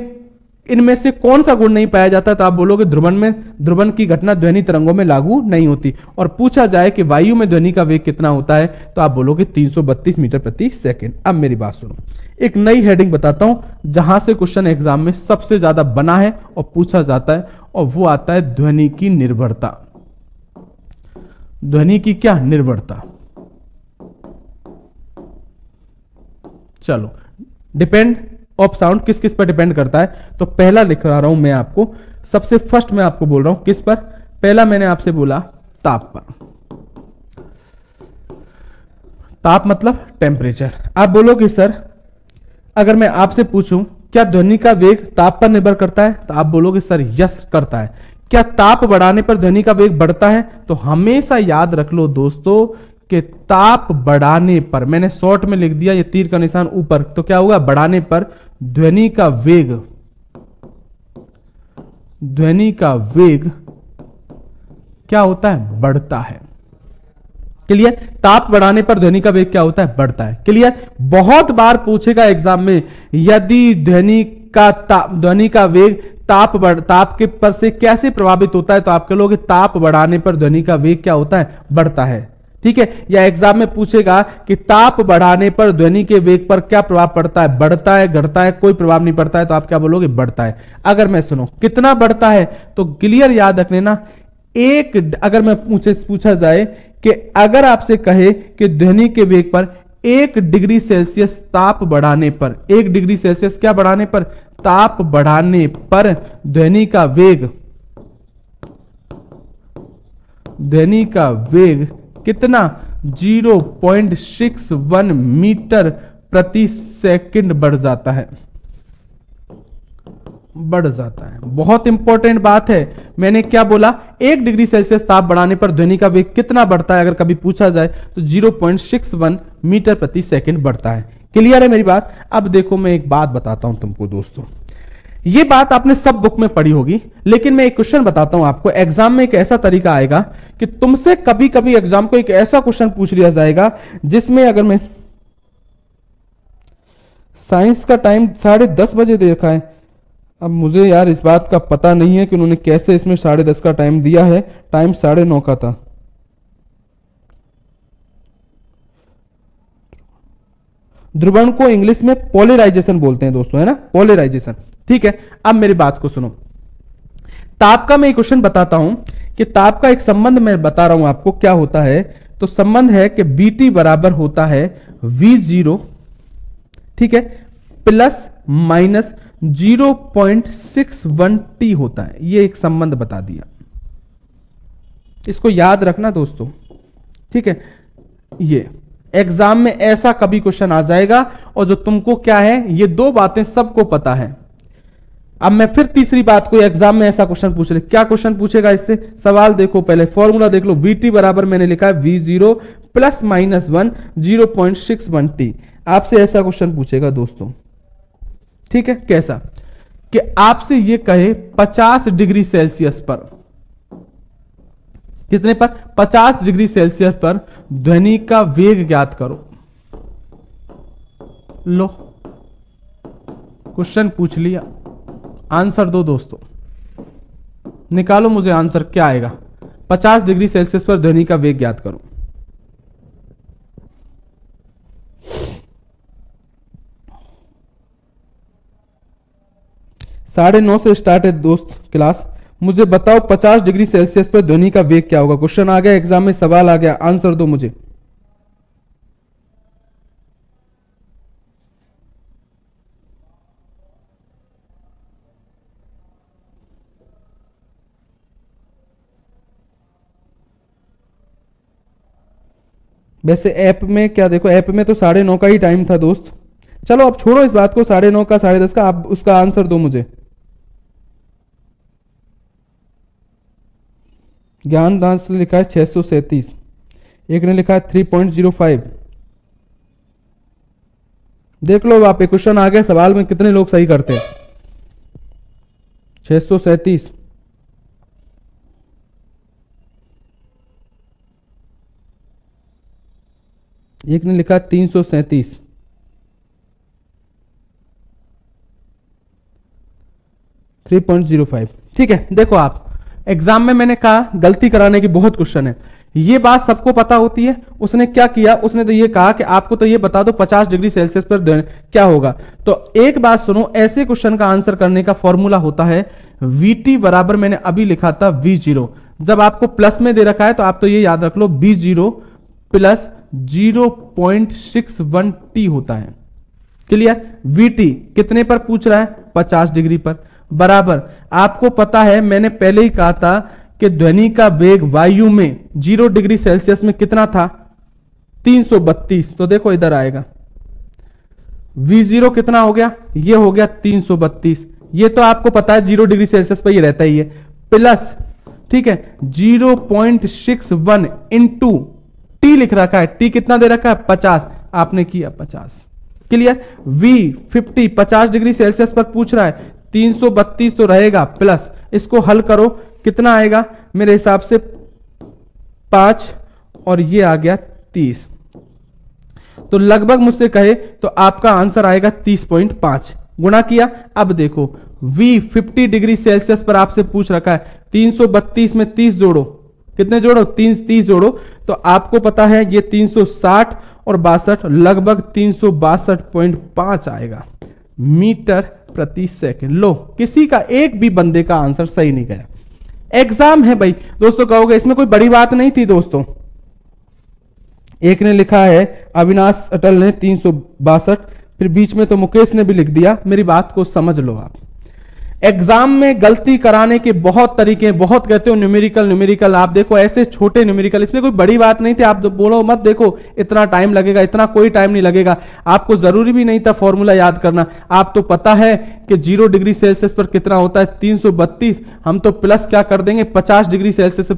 इनमें से कौन सा गुण नहीं पाया जाता, तो आप बोलोगे ध्रुवन की घटना ध्वनि तरंगों में लागू नहीं होती। और पूछा जाए कि वायु में ध्वनि का वेग कितना होता है, तो आप बोलोगे 332 मीटर प्रति सेकंड। अब मेरी बात सुनो, एक नई हेडिंग बताता हूं जहां से क्वेश्चन एग्जाम में सबसे ज्यादा बना है और पूछा जाता है, और वो आता है ध्वनि की निर्भरता। ध्वनि की क्या? निर्भरता। चलो, डिपेंड ऑफ साउंड किस किस पर डिपेंड करता है, तो पहला लिख रहा हूं मैं आपको, सबसे फर्स्ट मैं आपको बोल रहा हूं किस पर? पहला मैंने आपसे बोला ताप पर। ताप मतलब टेम्परेचर। आप बोलोगे सर, अगर मैं आपसे पूछूं क्या ध्वनि का वेग ताप पर निर्भर करता है, तो आप बोलोगे सर यस करता है। क्या ताप बढ़ाने पर ध्वनि का वेग बढ़ता है? तो हमेशा याद रख लो दोस्तों कि ताप बढ़ाने पर, मैंने शॉर्ट में लिख दिया ये तीर का निशान ऊपर, तो क्या होगा? बढ़ाने पर ध्वनि का वेग क्या होता है? बढ़ता है। क्लियर? ताप बढ़ाने पर ध्वनि का वेग क्या होता है? बढ़ता है। क्लियर? बहुत बार पूछेगा एग्जाम में, यदि ध्वनि का वेग ताप के पर से कैसे प्रभावित होता है, तो आप कह लोगे ताप बढ़ाने पर ध्वनि का वेग क्या होता है? बढ़ता है। ठीक है? या एग्जाम में पूछेगा कि ताप बढ़ाने पर ध्वनि के वेग पर क्या प्रभाव पड़ता है? बढ़ता है, घटता है, कोई प्रभाव नहीं पड़ता है, तो आप क्या बोलोगे? बढ़ता है। अगर मैं सुनो कितना बढ़ता है, तो क्लियर याद रख लेना, अगर मैं पूछा जाए कि अगर आपसे कहे कि ध्वनि के वेग पर 1 डिग्री सेल्सियस ताप बढ़ाने पर, 1 डिग्री सेल्सियस क्या बढ़ाने पर? ताप बढ़ाने पर ध्वनि का वेग कितना 0.61 मीटर प्रति सेकंड बढ़ जाता है। बहुत इंपॉर्टेंट बात है। मैंने क्या बोला, 1 डिग्री सेल्सियस ताप बढ़ाने पर ध्वनि का वेग कितना बढ़ता है, अगर कभी पूछा जाए तो 0.61 मीटर प्रति सेकंड बढ़ता है। क्लियर है मेरी बात? अब देखो मैं एक बात बताता हूं तुमको दोस्तों, ये बात आपने सब बुक में पढ़ी होगी, लेकिन मैं एक क्वेश्चन बताता हूं आपको। एग्जाम में एक ऐसा तरीका आएगा कि तुमसे कभी कभी एग्जाम को एक ऐसा क्वेश्चन पूछ लिया जाएगा जिसमें, अगर मैं साइंस का टाइम 10:30 बजे देखा है, अब मुझे यार इस बात का पता नहीं है कि उन्होंने कैसे इसमें 10:30 का टाइम दिया है, टाइम 9:30 का था। ध्रुवण को इंग्लिश में पोलराइजेशन बोलते हैं दोस्तों, है ना, पोलराइजेशन। ठीक है, अब मेरी बात को सुनो। ताप का मैं एक क्वेश्चन बताता हूं कि ताप का एक संबंध मैं बता रहा हूं आपको क्या होता है। तो संबंध है कि बीटी बराबर होता है V0, ठीक है, प्लस माइनस 0.61 टी होता है। ये एक संबंध बता दिया, इसको याद रखना दोस्तों, ठीक है। ये एग्जाम में ऐसा कभी क्वेश्चन आ जाएगा और जो तुमको क्या है, ये दो बातें सबको पता है। अब मैं फिर तीसरी बात को, एग्जाम में ऐसा क्वेश्चन पूछ ले, क्या क्वेश्चन पूछेगा इससे, सवाल देखो, पहले फॉर्मूला देख लो। VT बराबर मैंने लिखा है V0 प्लस माइनस 1 0.61 टी। आपसे ऐसा क्वेश्चन पूछेगा दोस्तों, ठीक है। कैसा कि आपसे ये कहे 50 डिग्री सेल्सियस पर, कितने पर, 50 डिग्री सेल्सियस पर ध्वनि का वेग ज्ञात करो। लो क्वेश्चन पूछ लिया, आंसर दो दोस्तों, निकालो मुझे आंसर क्या आएगा। 50 डिग्री सेल्सियस पर ध्वनि का वेग ज्ञात करो। साढ़े 9 से स्टार्ट है दोस्त क्लास। मुझे बताओ 50 डिग्री सेल्सियस पर ध्वनि का वेग क्या होगा। क्वेश्चन आ गया एग्जाम में, सवाल आ गया, आंसर दो मुझे। वैसे ऐप में क्या देखो, ऐप में तो 9:30 का ही टाइम था दोस्त। चलो अब छोड़ो इस बात को, 9:30 का 10:30 का, आप उसका आंसर दो मुझे। ज्ञान दास ने लिखा है 637, एक ने लिखा है 3.05। देख लो आप, एक क्वेश्चन आ गया, सवाल में कितने लोग सही करते हैं। 637, एक ने लिखा 337। ठीक है, देखो आप, एग्जाम में मैंने कहा गलती कराने की बहुत क्वेश्चन है, ये बात सबको पता होती है। उसने क्या किया, उसने तो ये कहा कि आपको तो ये बता दो 50 डिग्री सेल्सियस पर क्या होगा। तो एक बात सुनो, ऐसे क्वेश्चन का आंसर करने का फॉर्मूला होता है VT बराबर, मैंने अभी लिखा था V0। जब आपको प्लस में दे रखा है तो आप तो ये याद रख लो, V0 प्लस 0.61 टी होता है। क्लियर? VT कितने पर पूछ रहा है, 50 डिग्री पर, बराबर आपको पता है, मैंने पहले ही कहा था कि ध्वनि का वेग वायु में 0 डिग्री सेल्सियस में कितना था, 332। तो देखो इधर आएगा, V0 कितना हो गया, ये हो गया 332। ये तो आपको पता है 0 डिग्री सेल्सियस पर ये रहता ही है, प्लस, ठीक है, 0.61 इंटू टी लिख रखा है, टी कितना दे रखा है, 50, आपने किया 50। क्लियर? V50 50 डिग्री सेल्सियस पर पूछ रहा है, 332 तो रहेगा, प्लस इसको हल करो, कितना आएगा मेरे हिसाब से 5, और ये आ गया 30। तो लगभग मुझसे कहे तो आपका आंसर आएगा 30.5। गुणा किया, अब देखो V50 डिग्री सेल्सियस पर आपसे पूछ रखा है, 332 में 30 जोड़ो, कितने जोड़ो, 30 जोड़ो, तो आपको पता है ये 360 और 62, लगभग 362.5 आएगा मीटर प्रति सेकंड। लो, किसी का एक भी बंदे का आंसर सही नहीं गया। एग्जाम है भाई दोस्तों, कहोगे इसमें कोई बड़ी बात नहीं थी दोस्तों। एक ने लिखा है अविनाश अटल ने 362, फिर बीच में तो मुकेश ने भी लिख दिया। मेरी बात को समझ लो आप, एग्जाम में गलती कराने के बहुत तरीके हैं, बहुत कहते हो न्यूमेरिकल आप देखो ऐसे छोटे न्यूमेरिकल, इसमें कोई बड़ी बात नहीं थी। आप बोलो मत देखो इतना टाइम लगेगा, इतना कोई टाइम नहीं लगेगा। आपको जरूरी भी नहीं था फॉर्मूला याद करना। आप तो पता है कि 0 डिग्री सेल्सियस पर कितना होता है 332, हम तो प्लस क्या कर देंगे 50 डिग्री सेल्सियस से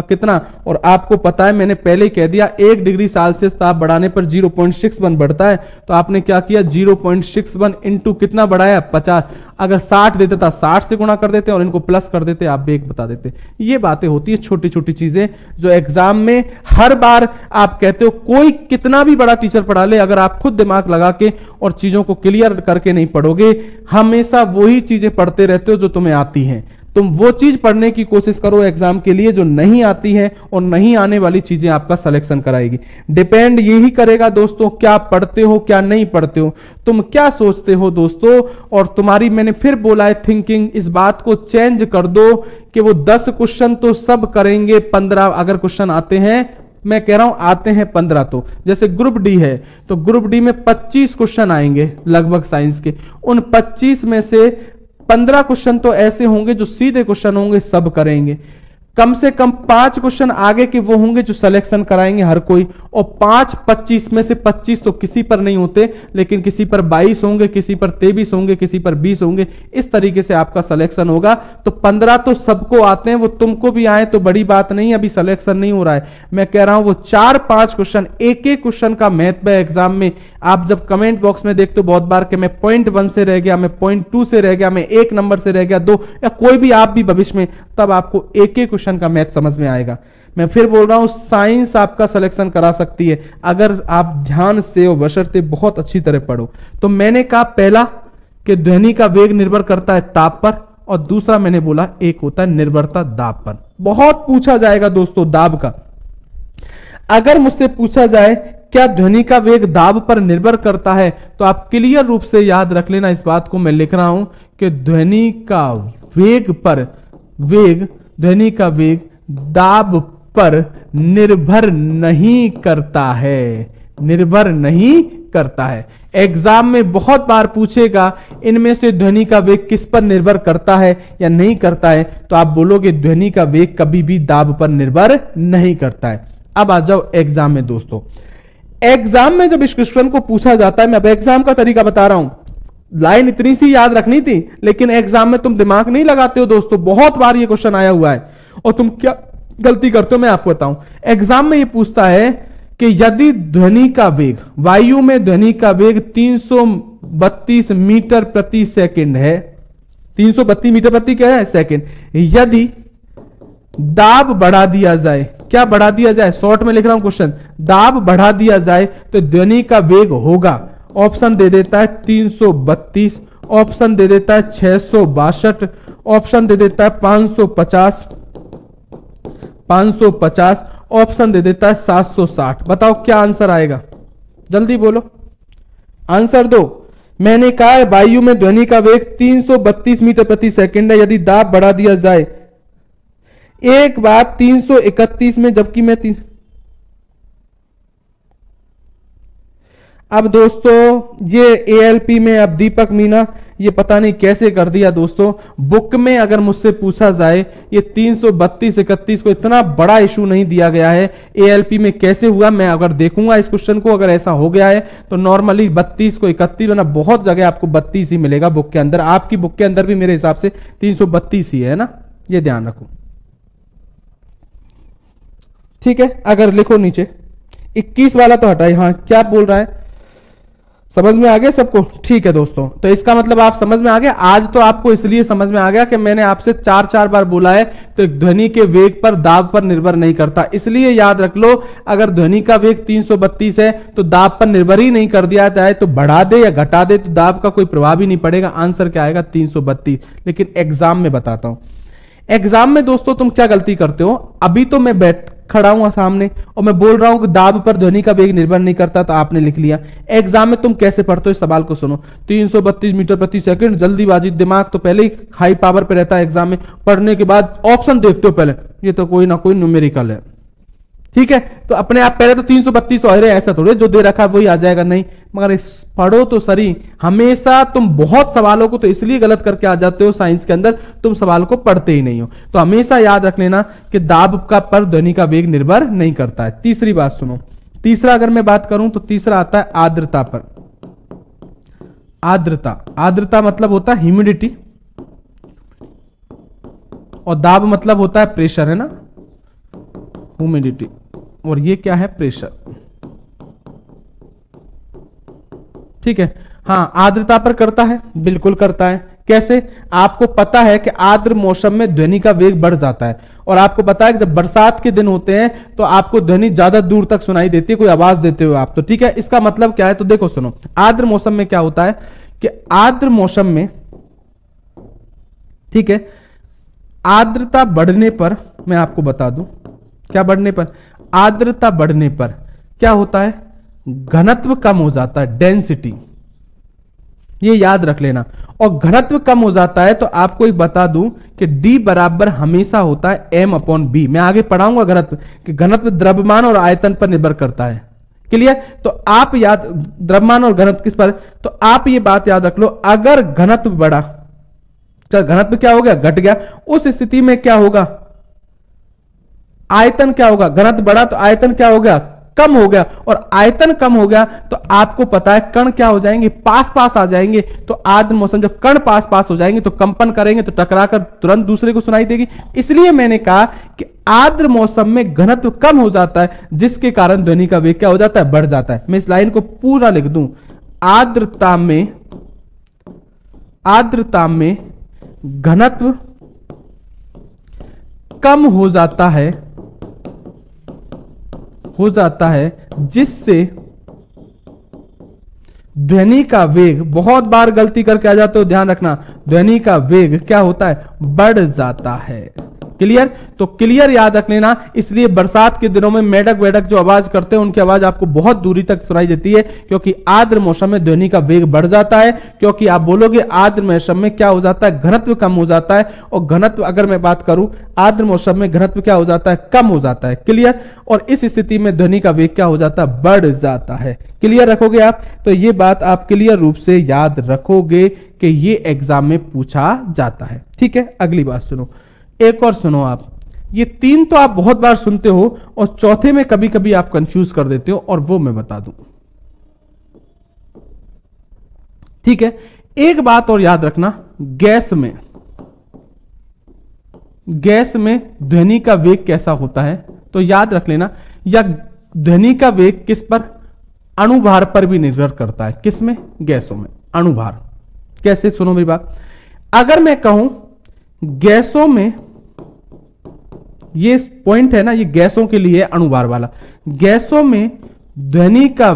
कितना, और आपको पता है मैंने पहले ही कह दिया 1 डिग्री सेल्सियस ताप बढ़ाने पर 0.61 बढ़ता है। तो आपने क्या किया 0.61 इंटू कितना बढ़ाया 50। अगर 60 देते था 60 से गुणा कर देते और इनको प्लस कर देते, आप भी एक बता देते। ये बातें होती है छोटी छोटी चीजें जो एग्जाम में हर बार आप कहते हो, कोई कितना भी बड़ा टीचर पढ़ा ले, अगर आप खुद दिमाग लगा के और चीजों को क्लियर करके नहीं पढ़ोगे, हमेशा वही चीजें पढ़ते रहते हो जो तुम्हें आती हैं। तुम वो चीज पढ़ने की कोशिश करो एग्जाम के लिए जो नहीं आती है, और नहीं आने वाली चीजें आपका सिलेक्शन कराएगी। डिपेंड यही करेगा दोस्तों क्या पढ़ते हो क्या नहीं पढ़ते हो, तुम क्या सोचते हो दोस्तों। और तुम्हारी, मैंने फिर बोला है, थिंकिंग, इस बात को चेंज कर दो कि वो 10 क्वेश्चन तो सब करेंगे, 15 अगर क्वेश्चन आते हैं, मैं कह रहा हूं आते हैं 15, तो जैसे ग्रुप डी है तो ग्रुप डी में 25 क्वेश्चन आएंगे लगभग साइंस के, उन 25 में से 15 क्वेश्चन तो ऐसे होंगे जो सीधे क्वेश्चन होंगे, सब करेंगे। कम से कम 5 क्वेश्चन आगे के वो होंगे जो सिलेक्शन कराएंगे हर कोई, और 25 में से 25 तो किसी पर नहीं होते, लेकिन किसी पर 22 होंगे, किसी पर 23 होंगे, किसी पर 20 होंगे। इस तरीके से आपका सिलेक्शन होगा। तो 15 तो सबको आते हैं, वो तुमको भी आए तो बड़ी बात नहीं, अभी सिलेक्शन नहीं हो रहा है। मैं कह रहा हूं वो 4-5 क्वेश्चन, एक एक क्वेश्चन का महत्व है एग्जाम में। आप जब कमेंट बॉक्स में देखते हो बहुत बार कि मैं 0.1 से रह गया, मैं 0.2 से रह गया, मैं 1 नंबर से रह गया, 2, या कोई भी आप भी भविष्य में, तब आपको एक एक क्वेश्चन का मैथ समझ में आएगा। मैं फिर बोल रहा हूं साइंस आपका सिलेक्शन करा सकती है अगर आप ध्यान से और बशर्ते बहुत अच्छी तरह पढ़ो। तो मैंने कहा पहला कि ध्वनि का वेग निर्भर करता है ताप पर, और दूसरा मैंने बोला एक होता है निर्भरता दाब पर। बहुत पूछा जाएगा दोस्तों दाब का। अगर मुझसे पूछा जाए क्या ध्वनि का वेग दाब पर निर्भर करता है, तो आप क्लियर रूप से याद रख लेना इस बात को। मैं लिख रहा हूं कि ध्वनि का वेग दाब पर निर्भर नहीं करता है, निर्भर नहीं करता है। एग्जाम में बहुत बार पूछेगा इनमें से ध्वनि का वेग किस पर निर्भर करता है या नहीं करता है, तो आप बोलोगे ध्वनि का वेग कभी भी दाब पर निर्भर नहीं करता है। अब आ जाओ एग्जाम में दोस्तों। एग्जाम में जब इस क्वेश्चन को पूछा जाता है, मैं अब एग्जाम का तरीका बता रहा हूं, लाइन इतनी सी याद रखनी थी, लेकिन एग्जाम में तुम दिमाग नहीं लगाते हो दोस्तों। बहुत बार ये क्वेश्चन आया हुआ है और तुम क्या गलती करते हो मैं आपको बताऊं। एग्जाम में ये पूछता है कि यदि ध्वनि का वेग, वायु में ध्वनि का वेग 332 मीटर प्रति सेकंड है, 332 मीटर प्रति क्या है सेकंड, यदि दाब बढ़ा दिया जाए, क्या बढ़ा दिया जाए, शॉर्ट में लिख रहा हूं क्वेश्चन, दाब बढ़ा दिया जाए तो ध्वनि का वेग होगा, ऑप्शन दे देता है 332, ऑप्शन दे देता है 662, ऑप्शन दे देता है 550, ऑप्शन दे देता है 760। बताओ क्या आंसर आएगा, जल्दी बोलो आंसर दो। मैंने कहा है वायु में ध्वनि का वेग 332 मीटर प्रति सेकंड है, यदि दाब बढ़ा दिया जाए। एक बात 331 में, जबकि मैं अब दोस्तों ये एएलपी में अब दीपक मीना ये पता नहीं कैसे कर दिया दोस्तों। बुक में अगर मुझसे पूछा जाए ये 332-31 को इतना बड़ा इशू नहीं दिया गया है, एएलपी में कैसे हुआ मैं अगर देखूंगा इस क्वेश्चन को, अगर ऐसा हो गया है तो नॉर्मली 32 को 31 बना, बहुत जगह आपको 32 ही मिलेगा बुक के अंदर। आपकी बुक के अंदर भी मेरे हिसाब से 332 ही है ना, ये ध्यान रखो ठीक है। अगर लिखो नीचे 21 वाला तो हटाए, हाँ क्या बोल रहा है, समझ में आ गया सबको, ठीक है दोस्तों। तो इसका मतलब आप समझ में आ गया। आज तो आपको इसलिए समझ में आ गया कि मैंने आपसे 4 बार बोला है तो ध्वनि के वेग पर दाब पर निर्भर नहीं करता, इसलिए याद रख लो अगर ध्वनि का वेग 332 है तो दाब पर निर्भर ही नहीं कर दिया जाए, तो बढ़ा दे या घटा दे तो दाब का कोई प्रभाव ही नहीं पड़ेगा। आंसर क्या आएगा 332। लेकिन एग्जाम में बताता हूं, एग्जाम में दोस्तों तुम क्या गलती करते हो, अभी तो मैं बैठ खड़ा हूं सामने और मैं बोल रहा हूं कि दाब पर ध्वनि का वेग निर्भर नहीं करता, तो आपने लिख लिया। एग्जाम में तुम कैसे पढ़ते हो इस सवाल को सुनो, 332 मीटर प्रति सेकंड, जल्दीबाजी, दिमाग तो पहले ही हाई पावर पे रहता है एग्जाम में। पढ़ने के बाद ऑप्शन देखते हो पहले, ये तो कोई ना कोई न्यूमेरिकल है, ठीक है। तो अपने आप पहले तो 332 हो रहे, ऐसा थोड़े जो दे रखा है वही आ जाएगा, नहीं मगर इस पढ़ो तो सही। हमेशा तुम बहुत सवालों को तो इसलिए गलत करके आ जाते हो साइंस के अंदर, तुम सवाल को पढ़ते ही नहीं हो। तो हमेशा याद रख लेना कि दाब का पर ध्वनि का वेग निर्भर नहीं करता है। तीसरी बात सुनो, तीसरा अगर मैं बात करूं तो तीसरा आता है आर्द्रता पर। आर्द्रता, आर्द्रता मतलब होता है ह्यूमिडिटी, और दाब मतलब होता है प्रेशर, है ना, ह्यूमिडिटी, और ये क्या है, प्रेशर। ठीक है, हाँ आर्द्रता पर करता है, बिल्कुल करता है। कैसे? आपको पता है कि आर्द्र मौसम में ध्वनि का वेग बढ़ जाता है, और आपको पता है कि जब बरसात के दिन होते हैं तो आपको ध्वनि ज्यादा दूर तक सुनाई देती है, कोई आवाज देते हो आप तो। ठीक है, इसका मतलब क्या है, तो देखो सुनो, आर्द्र मौसम में क्या होता है कि आर्द्र मौसम में, ठीक है, आर्द्रता बढ़ने पर, मैं आपको बता दूं क्या बढ़ने पर, आर्द्रता बढ़ने पर क्या होता है, घनत्व कम हो जाता है, डेंसिटी, ये याद रख लेना। और घनत्व कम हो जाता है तो आपको एक बता दूं कि D बराबर हमेशा होता है m/b। मैं आगे पढ़ाऊंगा घनत्व कि घनत्व द्रव्यमान और आयतन पर निर्भर करता है। क्लियर? तो आप याद, द्रव्यमान और घनत्व किस पर, तो आप ये बात याद रख लो, अगर घनत्व बढ़ा, घनत्व क्या हो गया, घट गया, उस स्थिति में क्या होगा, आयतन क्या होगा, घनत्व बढ़ा तो आयतन क्या हो गया, कम हो गया, और आयतन कम हो गया तो आपको पता है कण क्या हो जाएंगे, पास पास आ जाएंगे। तो आर्द्र मौसम जब कण पास पास हो जाएंगे तो कंपन करेंगे तो टकराकर तुरंत दूसरे को सुनाई देगी। इसलिए मैंने कहा कि आर्द्र मौसम में घनत्व कम हो जाता है, जिसके कारण ध्वनि का वेग क्या हो जाता है, बढ़ जाता है। मैं इस लाइन को पूरा लिख दूं, आर्द्रता में घनत्व कम हो जाता है, जिससे ध्वनि का वेग, बहुत बार गलती करके आ जाते हो, ध्यान रखना, ध्वनि का वेग क्या होता है, बढ़ जाता है। क्लियर? तो क्लियर याद रख लेना। इसलिए बरसात के दिनों में मेढक वेढक जो आवाज करते हैं उनकी आवाज आपको बहुत दूरी तक सुनाई देती है, क्योंकि आर्द्र मौसम में ध्वनि का वेग बढ़ जाता है। क्योंकि आप बोलोगे आर्द्र मौसम में क्या हो जाता है, घनत्व कम हो जाता है, और घनत्व अगर मैं बात करूं, आर्द्र मौसम में घनत्व क्या हो जाता है, कम हो जाता है। क्लियर? और इस स्थिति में ध्वनि का वेग क्या हो जाता है, बढ़ जाता है। क्लियर रखोगे आप? तो ये बात आप क्लियर रूप से याद रखोगे कि ये एग्जाम में पूछा जाता है। ठीक है, अगली बात सुनो, एक और सुनो आप, ये तीन तो आप बहुत बार सुनते हो, और चौथे में कभी कभी आप कंफ्यूज कर देते हो, और वो मैं बता दूं। ठीक है, एक बात और याद रखना, गैस में ध्वनि का वेग कैसा होता है, तो याद रख लेना, या ध्वनि का वेग किस पर, अणुभार पर भी निर्भर करता है। किसमें? गैसों में, अणुभार। कैसे? सुनो मेरी बात, अगर मैं कहूं गैसों में, ये पॉइंट है ना, ये गैसों के लिए अणुभार वाला, गैसों में ध्वनि का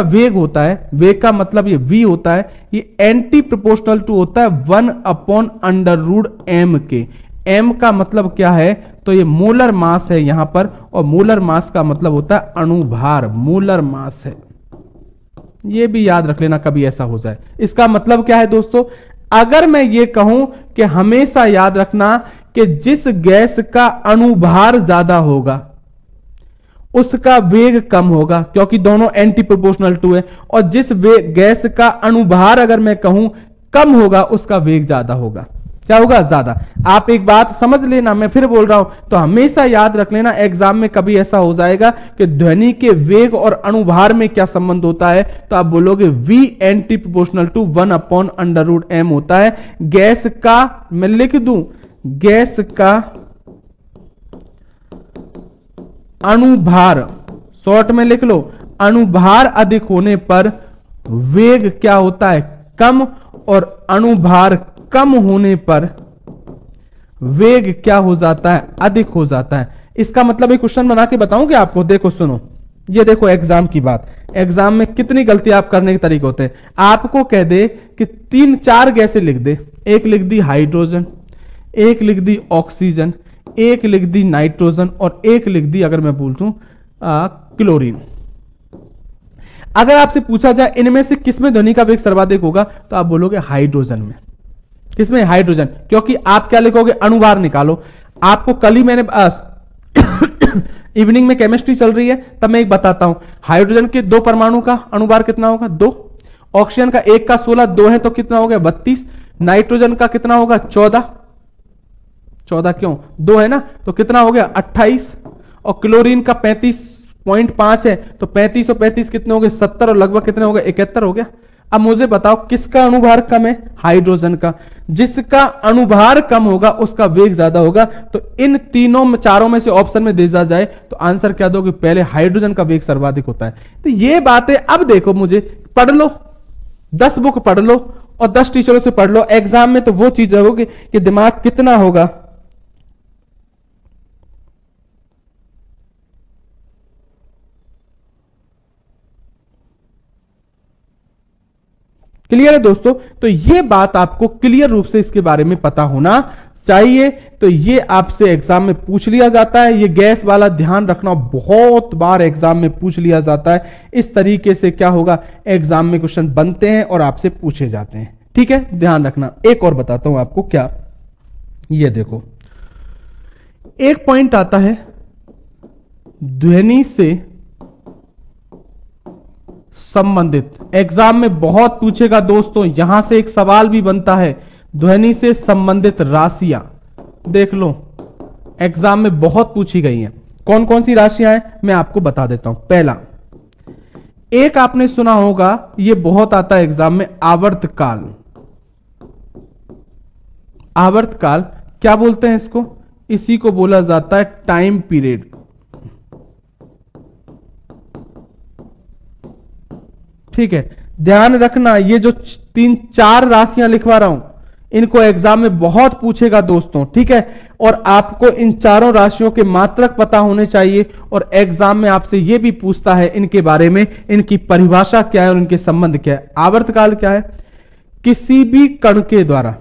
वेग होता है, वेग का मतलब ये v होता है, ये एंटी प्रोपोर्शनल टू होता है 1/√m के। m का मतलब क्या है, तो ये मोलर मास है यहां पर, और मोलर मास का मतलब होता है अणुभार, मोलर मास है। ये भी याद रख लेना कभी ऐसा हो जाए। इसका मतलब क्या है दोस्तों, अगर मैं ये कहूं कि हमेशा याद रखना कि जिस गैस का अणुभार ज्यादा होगा उसका वेग कम होगा, क्योंकि दोनों एंटी प्रोपोर्शनल टू है, और जिस गैस का अणुभार अगर मैं कहूं कम होगा उसका वेग ज्यादा होगा। क्या होगा? ज्यादा। आप एक बात समझ लेना, मैं फिर बोल रहा हूं, तो हमेशा याद रख लेना, एग्जाम में कभी ऐसा हो जाएगा कि ध्वनि के वेग और अणुभार में क्या संबंध होता है, तो आप बोलोगे v anti proportional to 1/√m होता है। गैस का, मैं लिख दूं, गैस का अणुभार, शॉर्ट में लिख लो, अणुभार अधिक होने पर वेग क्या होता है, कम, और अणुभार कम होने पर वेग क्या हो जाता है, अधिक हो जाता है। इसका मतलब एक क्वेश्चन बना के बताऊंगे आपको। देखो सुनो, ये देखो एग्जाम की बात, एग्जाम में कितनी गलती आप करने के तरीके होते हैं। आपको कह दे कि 3-4 गैसें लिख दे, एक लिख दी हाइड्रोजन, एक लिख दी ऑक्सीजन, एक लिख दी नाइट्रोजन, और एक लिख दी, अगर मैं बोलूं, क्लोरीन। अगर आपसे पूछा जाए इनमें से किसमें ध्वनि का वेग सर्वाधिक होगा, तो आप बोलोगे हाइड्रोजन में। किसमें? हाइड्रोजन। क्योंकि आप क्या लिखोगे, अणुभार निकालो। आपको कल ही मैंने इवनिंग में केमिस्ट्री चल रही है तब मैं एक बताता हूं। हाइड्रोजन के 2 परमाणु का अणुभार कितना होगा 2, ऑक्सीजन का 1 का 16, 2 है तो कितना हो गया 32, नाइट्रोजन का कितना होगा 14 क्यों 2 है ना तो कितना हो गया 28, और क्लोरीन का 35.5 है तो 35 और 35 कितने हो गए 70, और लगभग कितने हो गए 71 हो गया। अब मुझे बताओ किसका अणुभार कम है, हाइड्रोजन का। जिसका अणुभार कम होगा उसका वेग ज्यादा होगा। तो इन चारों में से ऑप्शन में देखा जाए तो आंसर क्या दोगे, पहले हाइड्रोजन का वेग सर्वाधिक होता है। तो ये बातें अब देखो, मुझे पढ़ लो, 10 बुक पढ़ लो और 10 टीचरों से पढ़ लो, एग्जाम में तो वो चीज होगी कि दिमाग कितना होगा। क्लियर है दोस्तों। तो ये बात आपको क्लियर रूप से इसके बारे में पता होना चाहिए। तो ये आपसे एग्जाम में पूछ लिया जाता है, ये गैस वाला ध्यान रखना, बहुत बार एग्जाम में पूछ लिया जाता है। इस तरीके से क्या होगा, एग्जाम में क्वेश्चन बनते हैं और आपसे पूछे जाते हैं। ठीक है, ध्यान रखना। एक और बताता हूं आपको, क्या, ये देखो एक पॉइंट आता है ध्वनि से संबंधित, एग्जाम में बहुत पूछेगा दोस्तों। यहां से एक सवाल भी बनता है, ध्वनि से संबंधित राशियां देख लो, एग्जाम में बहुत पूछी गई हैं। कौन कौन सी राशियां हैं मैं आपको बता देता हूं। पहला, एक आपने सुना होगा, ये बहुत आता है एग्जाम में, आवर्तकाल। आवर्तकाल क्या बोलते हैं इसको, इसी को बोला जाता है टाइम पीरियड। ठीक है, ध्यान रखना, ये जो 3-4 राशियां लिखवा रहा हूं इनको एग्जाम में बहुत पूछेगा दोस्तों। ठीक है, और आपको इन चारों राशियों के मात्रक पता होने चाहिए, और एग्जाम में आपसे यह भी पूछता है इनके बारे में, इनकी परिभाषा क्या है और इनके संबंध क्या है। आवर्तकाल क्या है, किसी भी कण के द्वारा,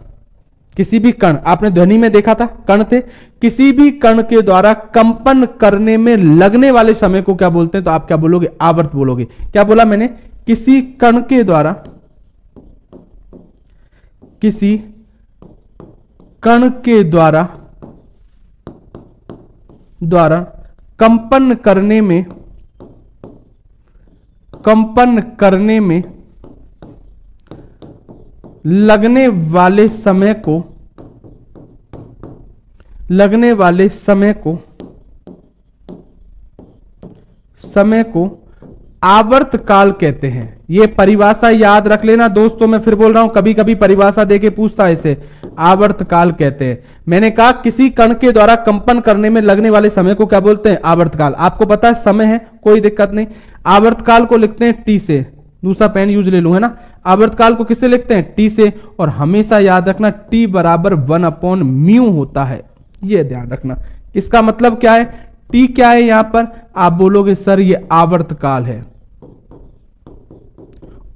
किसी भी कण, आपने ध्वनि में देखा था कण थे, किसी भी कण के द्वारा कंपन करने में लगने वाले समय को क्या बोलते हैं, तो आप क्या बोलोगे, आवर्त बोलोगे। क्या बोला मैंने, किसी कण के द्वारा, किसी कण के द्वारा कंपन करने में लगने वाले समय को आवर्तकाल कहते हैं। ये परिभाषा याद रख लेना दोस्तों, मैं फिर बोल रहा हूं, कभी कभी परिभाषा देके पूछता है इसे, आवर्तकाल कहते हैं। मैंने कहा किसी कण के द्वारा कंपन करने में लगने वाले समय को क्या बोलते हैं, आवर्तकाल। आपको पता है समय है, कोई दिक्कत नहीं। आवर्तकाल को लिखते हैं टी से, दूसरा पेन यूज ले लूं, है ना। आवर्तकाल को किससे लिखते हैं, टी से, और हमेशा याद रखना टी बराबर 1/μ होता है, यह ध्यान रखना। इसका मतलब क्या है, टी क्या है यहां पर, आप बोलोगे सर ये आवर्तकाल है,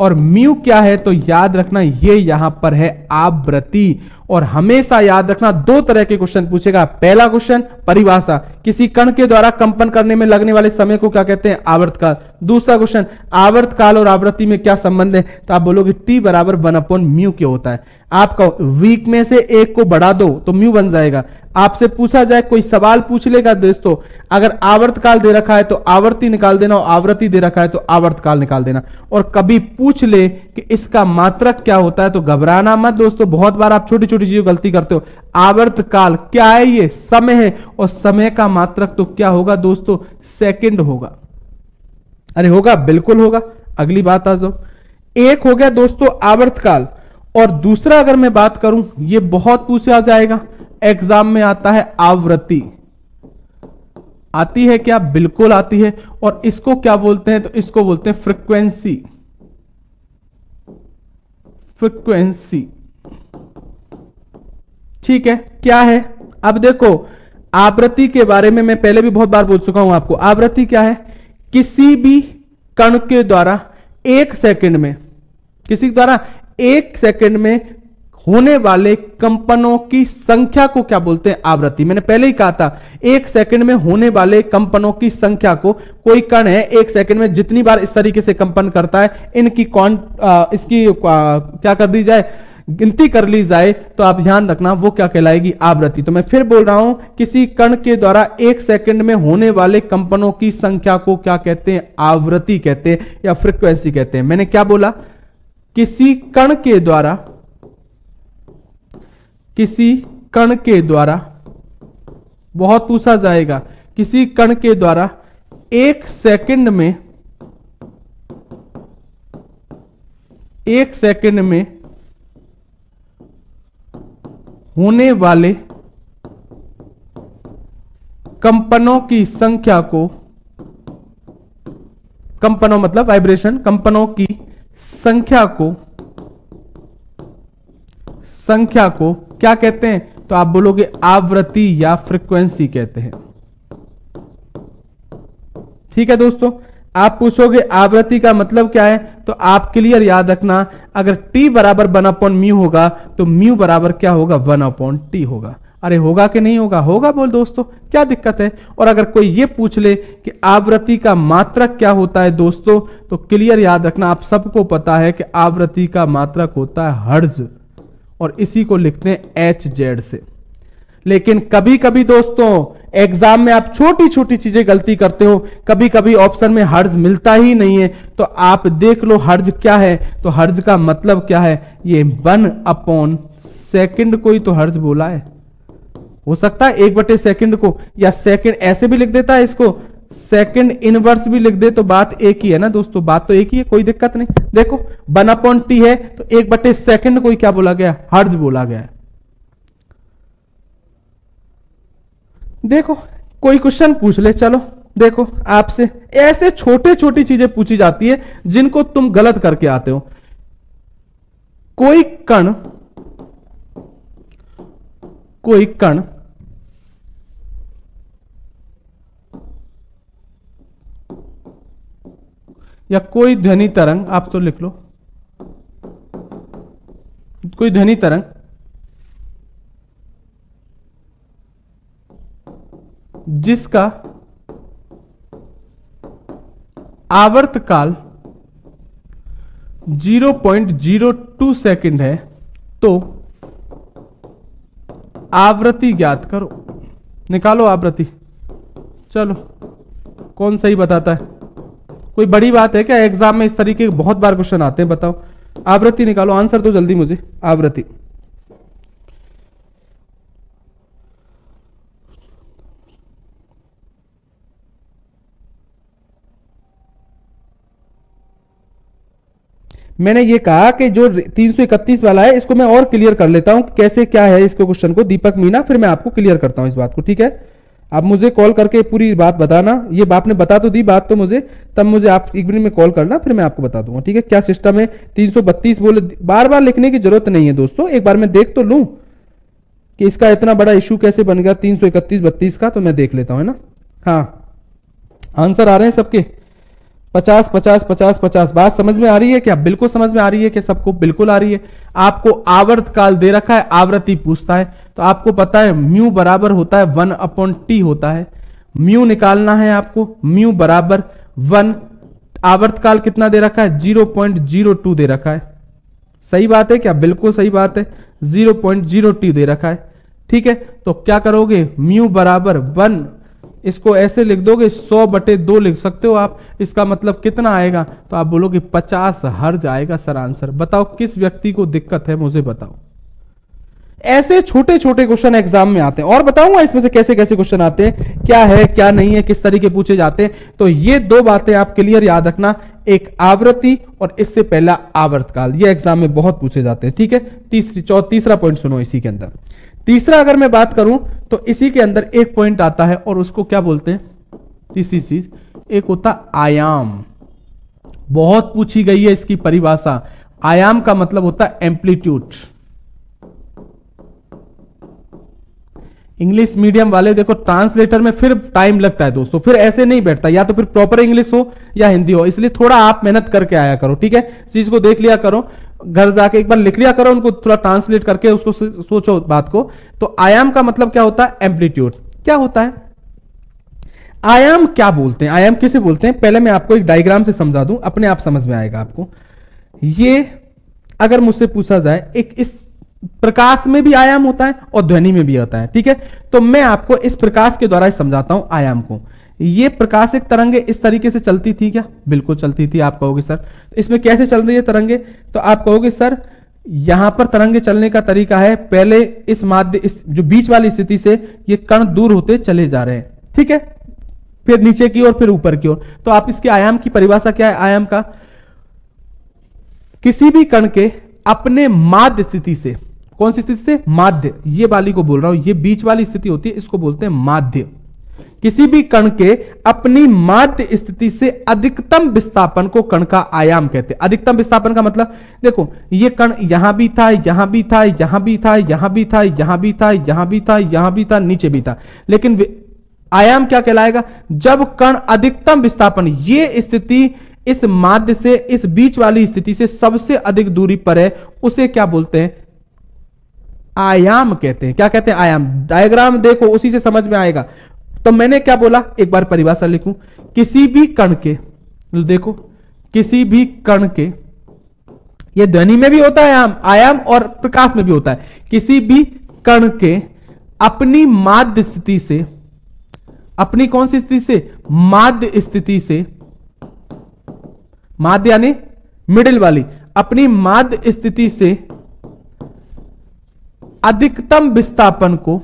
और म्यू क्या है, तो याद रखना ये यहां पर है आवृत्ति। और हमेशा याद रखना 2 तरह के क्वेश्चन पूछेगा। पहला क्वेश्चन परिभाषा, किसी कण के द्वारा कंपन करने में लगने वाले समय को क्या कहते हैं, आवर्तकाल। दूसरा क्वेश्चन, आवर्तकाल और आवृत्ति में क्या संबंध है, तो आप बोलोगे टी बराबर 1/μ क्यों होता है। आपका वीक में से एक को बढ़ा दो तो म्यू बन जाएगा। आपसे पूछा जाए, कोई सवाल पूछ लेगा दोस्तों, अगर आवर्तकाल दे रखा है तो आवर्ती निकाल देना, और आवृत्ति दे रखा है तो आवर्तकाल निकाल देना। और कभी पूछ ले कि इसका मात्रक क्या होता है तो घबराना मत दोस्तों, बहुत बार आप छोटी छोटी चीजों गलती करते हो। आवर्तकाल क्या है, ये समय है, और समय का मात्रक तो क्या होगा दोस्तों, सेकंड होगा। अरे होगा, बिल्कुल होगा। अगली बात आ जाओ, एक हो गया दोस्तों आवर्तकाल, और दूसरा अगर मैं बात करूं, ये बहुत पूछा जाएगा एग्जाम में, आता है आवृत्ति। आती है क्या, बिल्कुल आती है। और इसको क्या बोलते हैं, तो इसको बोलते हैं फ्रीक्वेंसी। फ्रीक्वेंसी, ठीक है, क्या है। अब देखो, आवृत्ति के बारे में मैं पहले भी बहुत बार बोल चुका हूं आपको। आवृत्ति क्या है, किसी भी कण के द्वारा 1 सेकंड में, किसी द्वारा 1 सेकंड में होने वाले कंपनों की संख्या को क्या बोलते हैं, आवृत्ति। मैंने पहले ही कहा था, 1 सेकंड में होने वाले कंपनों की संख्या को, कोई कण है 1 सेकंड में जितनी बार इस तरीके से कंपन करता है, इनकी इसकी क्या कर दी जाए, गिनती कर ली जाए तो आप ध्यान रखना वो क्या कहलाएगी, आवृत्ति। तो मैं फिर बोल रहा हूं, किसी कण के द्वारा 1 सेकंड में होने वाले कंपनों की संख्या को क्या कहते हैं, आवृत्ति कहते हैं या फ्रीक्वेंसी कहते हैं। मैंने क्या बोला, किसी कण के द्वारा बहुत पूछा जाएगा, किसी कण के द्वारा 1 सेकंड में होने वाले कंपनों की संख्या को, कंपनों मतलब वाइब्रेशन, कंपनों की संख्या को क्या कहते हैं, तो आप बोलोगे आवृत्ति या फ्रीक्वेंसी कहते हैं। ठीक है दोस्तों, आप पूछोगे आवृत्ति का मतलब क्या है, तो आप क्लियर याद रखना, अगर t बराबर 1/μ होगा तो म्यू बराबर क्या होगा, 1/t होगा। अरे होगा कि नहीं होगा, होगा बोल दोस्तों, क्या दिक्कत है। और अगर कोई ये पूछ ले कि आवृत्ति का मात्रक क्या होता है दोस्तों, तो क्लियर याद रखना, आप सबको पता है कि आवृत्ति का मात्रक होता है हर्ट्ज, और इसी को लिखते हैं HZ से। लेकिन कभी कभी दोस्तों एग्जाम में आप छोटी छोटी चीजें गलती करते हो, कभी कभी ऑप्शन में हर्ट्ज मिलता ही नहीं है, तो आप देख लो हर्ट्ज क्या है। तो हर्ट्ज का मतलब क्या है, ये 1/सेकंड को ही तो हर्ट्ज बोला है। हो सकता है 1/सेकंड को, या सेकंड ऐसे भी लिख देता है, इसको सेकंड इनवर्स भी लिख दे, तो बात एक ही है ना दोस्तों, बात तो एक ही है, कोई दिक्कत नहीं। देखो 1/t है तो 1/सेकंड को ही क्या बोला गया, हर्ट्ज बोला गया है। देखो कोई क्वेश्चन पूछ ले, चलो देखो आपसे ऐसे छोटे छोटी चीजें पूछी जाती है जिनको तुम गलत करके आते हो। कोई कण या कोई ध्वनि तरंग, आप तो लिख लो, कोई ध्वनि तरंग जिसका आवर्तकाल 0.02 सेकंड है, तो आवृत्ति ज्ञात करो। निकालो आवृत्ति, चलो कौन सही बताता है। कोई बड़ी बात है क्या, एग्जाम में इस तरीके के बहुत बार क्वेश्चन आते हैं। बताओ आवृत्ति निकालो, आंसर तो जल्दी मुझे, आवृत्ति। मैंने ये कहा कि जो 331 वाला है इसको मैं और क्लियर कर लेता हूं, कैसे क्या है इसको क्वेश्चन को, दीपक मीना, फिर मैं आपको क्लियर करता हूं इस बात को। ठीक है, आप मुझे कॉल करके पूरी बात बताना, ये आपने बता तो दी बात तो मुझे, तब मुझे आप एक मिनट में कॉल करना, फिर मैं आपको बता दूंगा। ठीक है, क्या सिस्टम है, 332 बोले, बार बार लिखने की जरूरत नहीं है दोस्तों, एक बार मैं देख तो लूं कि इसका इतना बड़ा इशू कैसे बन गया 331 32 का, तो मैं देख लेता हूं, है ना। हाँ आंसर आ रहे हैं सबके, 50 50 50 50। बात समझ में आ रही है क्या, बिल्कुल समझ में आ रही है कि सबको बिल्कुल आ रही है। आपको आवर्तकाल दे रखा है, आवृत्ति पूछता है, तो आपको पता है म्यू बराबर होता है 1/t होता है। म्यू निकालना है आपको, म्यू बराबर 1, आवर्तकाल कितना दे रखा है 0.02 दे रखा है। सही बात है क्या, बिल्कुल सही बात है, 0.02 दे रखा है। ठीक है, तो क्या करोगे, म्यू बराबर 1, इसको ऐसे लिख दोगे 100/2 लिख सकते हो आप। इसका मतलब कितना आएगा, तो आप बोलोगे 50 हर्ट्ज आएगा सर आंसर। बताओ किस व्यक्ति को दिक्कत है, मुझे बताओ। ऐसे छोटे छोटे क्वेश्चन एग्जाम में आते हैं, और बताऊंगा इसमें से कैसे कैसे क्वेश्चन आते हैं, क्या है क्या नहीं है, किस तरीके पूछे जाते हैं। तो ये दो बातें आप क्लियर याद रखना, एक आवृत्ति और इससे पहला आवर्तकाल, ये एग्जाम में बहुत पूछे जाते हैं। ठीक है, तीसरा पॉइंट सुनो इसी के अंदर। तीसरा अगर मैं बात करूं तो इसी के अंदर एक पॉइंट आता है और उसको क्या बोलते हैं, तीसरी चीज एक होता आयाम। बहुत पूछी गई है इसकी परिभाषा। आयाम का मतलब होता है एम्पलीट्यूड। इंग्लिश मीडियम वाले देखो ट्रांसलेटर में फिर टाइम लगता है दोस्तों, फिर ऐसे नहीं बैठता, या तो फिर प्रॉपर इंग्लिश हो या हिंदी हो, इसलिए थोड़ा आप मेहनत करके आया करो। ठीक है, चीज को देख लिया करो, घर जाके एक बार लिख लिया करो, उनको थोड़ा ट्रांसलेट करके उसको सोचो बात को। तो आयाम का मतलब क्या होता है, एम्पलीट्यूड। क्या होता है आयाम, क्या बोलते हैं, आयाम किसे बोलते हैं, पहले मैं आपको एक डायग्राम से समझा दूं, अपने आप समझ में आएगा आपको। ये अगर मुझसे पूछा जाए, एक इस प्रकाश में भी आयाम होता है और ध्वनि में भी होता है, ठीक है। तो मैं आपको इस प्रकाश के द्वारा समझाता हूं आयाम को। ये प्रकाशिक तरंगे इस तरीके से चलती थी क्या? बिल्कुल चलती थी। आप कहोगे सर इसमें कैसे चल रही है तरंगे? तो आप कहोगे सर यहां पर तरंगे चलने का तरीका है, पहले इस माध्य, इस जो बीच वाली स्थिति से ये कण दूर होते चले जा रहे हैं, ठीक है, फिर नीचे की ओर, फिर ऊपर की ओर। तो आप इसके आयाम की परिभाषा क्या है? आयाम का किसी भी कण के अपने माध्य स्थिति से, कौन सी स्थिति से? माध्य, ये वाली को बोल रहा हूं, ये बीच वाली स्थिति होती है, इसको बोलते हैं माध्य। किसी भी कण के अपनी माध्य स्थिति से अधिकतम विस्थापन को कण का आयाम कहते हैं। अधिकतम विस्थापन का मतलब देखो, ये कण यहां भी था, यहां भी था, यहां भी था, यहां भी था, यहां भी था, यहां भी था, यहां भी था, नीचे भी था, लेकिन आयाम क्या कहलाएगा? जब कण अधिकतम विस्थापन, ये स्थिति इस माध्य से, इस बीच वाली स्थिति से सबसे अधिक दूरी पर है, उसे क्या बोलते हैं? आयाम कहते हैं। क्या कहते हैं? आयाम। डायग्राम देखो, उसी से समझ में आएगा। तो मैंने क्या बोला, एक बार परिभाषा लिखूं, किसी भी कण के, देखो किसी भी कण के, ये ध्वनि में भी होता है आयाम, आयाम और प्रकाश में भी होता है। किसी भी कण के अपनी माध्य स्थिति से, अपनी कौन सी स्थिति से? माध्य स्थिति से, माध्य यानी मिडिल वाली, अपनी माध्य स्थिति से अधिकतम विस्थापन को,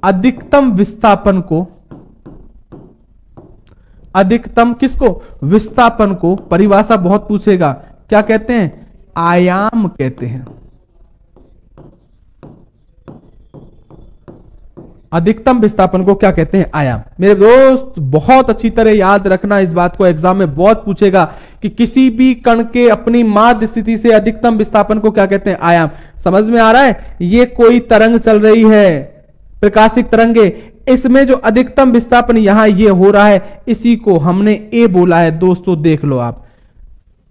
अधिकतम विस्थापन को, अधिकतम किसको? विस्थापन को, परिभाषा बहुत पूछेगा, क्या कहते हैं? आयाम कहते हैं। अधिकतम विस्थापन को क्या कहते हैं? आयाम। मेरे दोस्त बहुत अच्छी तरह याद रखना इस बात को, एग्जाम में बहुत पूछेगा कि किसी भी कण के अपनी माध्य स्थिति से अधिकतम विस्थापन को क्या कहते हैं? आयाम। समझ में आ रहा है? ये कोई तरंग चल रही है, प्रकाशिक तरंगे, इसमें जो अधिकतम विस्थापन यहां ये हो रहा है, इसी को हमने ए बोला है। दोस्तों देख लो, आप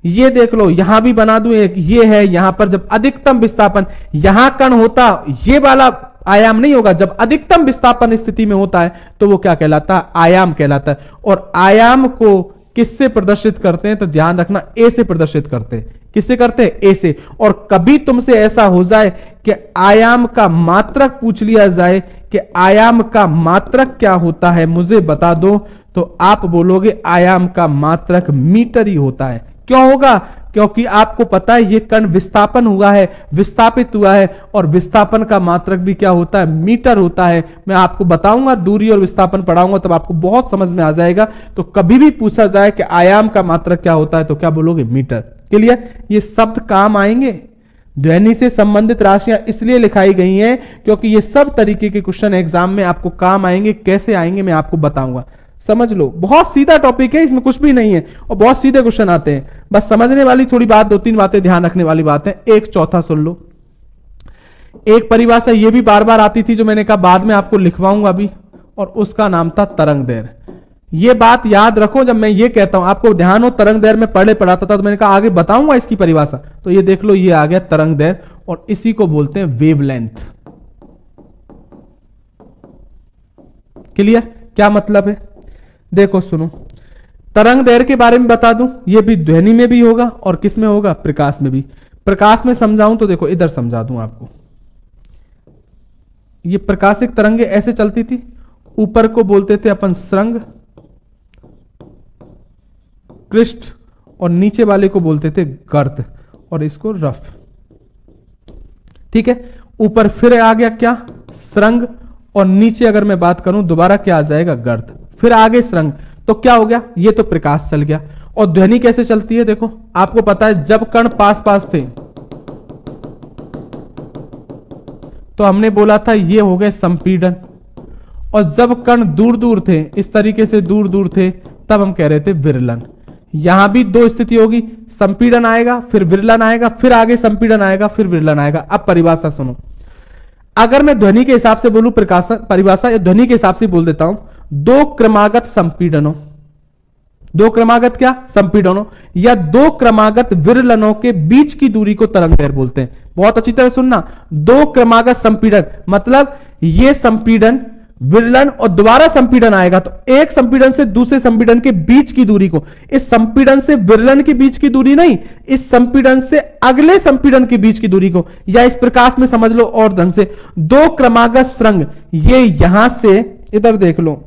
ये देख लो, यहां भी बना दूं एक, ये है, यहां पर जब अधिकतम विस्थापन, यहां कण होता, ये वाला आयाम नहीं होगा। जब अधिकतम विस्थापन स्थिति में होता है तो वो क्या कहलाता है? आयाम कहलाता है। और आयाम को किससे प्रदर्शित करते हैं? तो ध्यान रखना, ए से प्रदर्शित करते हैं। किससे करते हैं? ए से। और कभी तुमसे ऐसा हो जाए कि आयाम का मात्रक पूछ लिया जाए कि आयाम का मात्रक क्या होता है, मुझे बता दो, तो आप बोलोगे आयाम का मात्रक मीटर ही होता है। क्यों होगा? क्योंकि आपको पता है ये कण विस्थापन हुआ है, विस्थापित हुआ है, और विस्थापन का मात्रक भी क्या होता है? मीटर होता है। मैं आपको बताऊंगा, दूरी और विस्थापन पढ़ाऊंगा, तब आपको बहुत समझ में आ जाएगा। तो कभी भी पूछा जाए कि आयाम का मात्रक क्या होता है, तो क्या बोलोगे? मीटर। क्लियर? ये शब्द काम आएंगे। ध्वनि से संबंधित राशियां इसलिए लिखाई गई हैं क्योंकि ये सब तरीके के क्वेश्चन एग्जाम में आपको काम आएंगे। कैसे आएंगे मैं आपको बताऊंगा। समझ लो, बहुत सीधा टॉपिक है, इसमें कुछ भी नहीं है और बहुत सीधे क्वेश्चन आते हैं। बस समझने वाली थोड़ी बात, दो तीन बातें ध्यान रखने वाली बात है। एक चौथा सुन लो, एक परिभाषा ये भी बार बार आती थी जो मैंने कहा बाद में आपको लिखवाऊंगा अभी, और उसका नाम था तरंग दैर्घ्य। ये बात याद रखो, जब मैं ये कहता हूं आपको ध्यान हो, तरंग दैर्घ्य में पढ़े पढ़ाता था तो मैंने कहा आगे बताऊंगा इसकी परिभाषा। तो ये देख लो, ये आ गया तरंग दैर्घ्य, और इसी को बोलते हैं वेवलेंथ। क्लियर? क्या मतलब है? देखो सुनो, तरंग दैर्घ्य के बारे में बता दूं, ये भी ध्वनि में भी होगा और किस में होगा? प्रकाश में भी। प्रकाश में समझाऊं तो देखो इधर समझा दूं आपको। ये प्रकाशिक तरंगे ऐसे चलती थी, ऊपर को बोलते थे अपन श्रृंग, कृष्ठ, और नीचे वाले को बोलते थे गर्त, और इसको रफ। ठीक है? ऊपर फिर आ गया क्या? श्रृंग, और नीचे अगर मैं बात करूं दोबारा क्या आ जाएगा? गर्त, फिर आगे श्रृंग। तो क्या हो गया? ये तो प्रकाश चल गया। और ध्वनि कैसे चलती है? देखो आपको पता है, जब कण पास पास थे तो हमने बोला था ये हो गए संपीड़न, और जब कण दूर दूर थे, इस तरीके से दूर दूर थे, तब हम कह रहे थे विरलन। यहां भी दो स्थिति होगी, संपीड़न आएगा फिर विरलन आएगा, फिर आगे संपीड़न आएगा फिर विरलन आएगा। अब परिभाषा सुनो, अगर मैं ध्वनि के हिसाब से बोलूं परिभाषा, या ध्वनि के हिसाब से बोल देता हूं, दो क्रमागत संपीड़नों, दो क्रमागत क्या? संपीड़नों, या दो क्रमागत विरलनों के बीच की दूरी को तरंग दैर्घ्य बोलते हैं। बहुत अच्छी तरह सुनना, दो क्रमागत संपीड़न मतलब ये संपीड़न विरलन और दोबारा संपीड़न आएगा तो एक संपीड़न से दूसरे संपीड़न के बीच की दूरी को, इस संपीड़न से विरलन के बीच की दूरी नहीं, इस संपीड़न से अगले संपीड़न के बीच की दूरी को, या इस प्रकार में समझ लो और ढंग से, दो क्रमागत श्रृंग, ये यहां से इधर देख लो,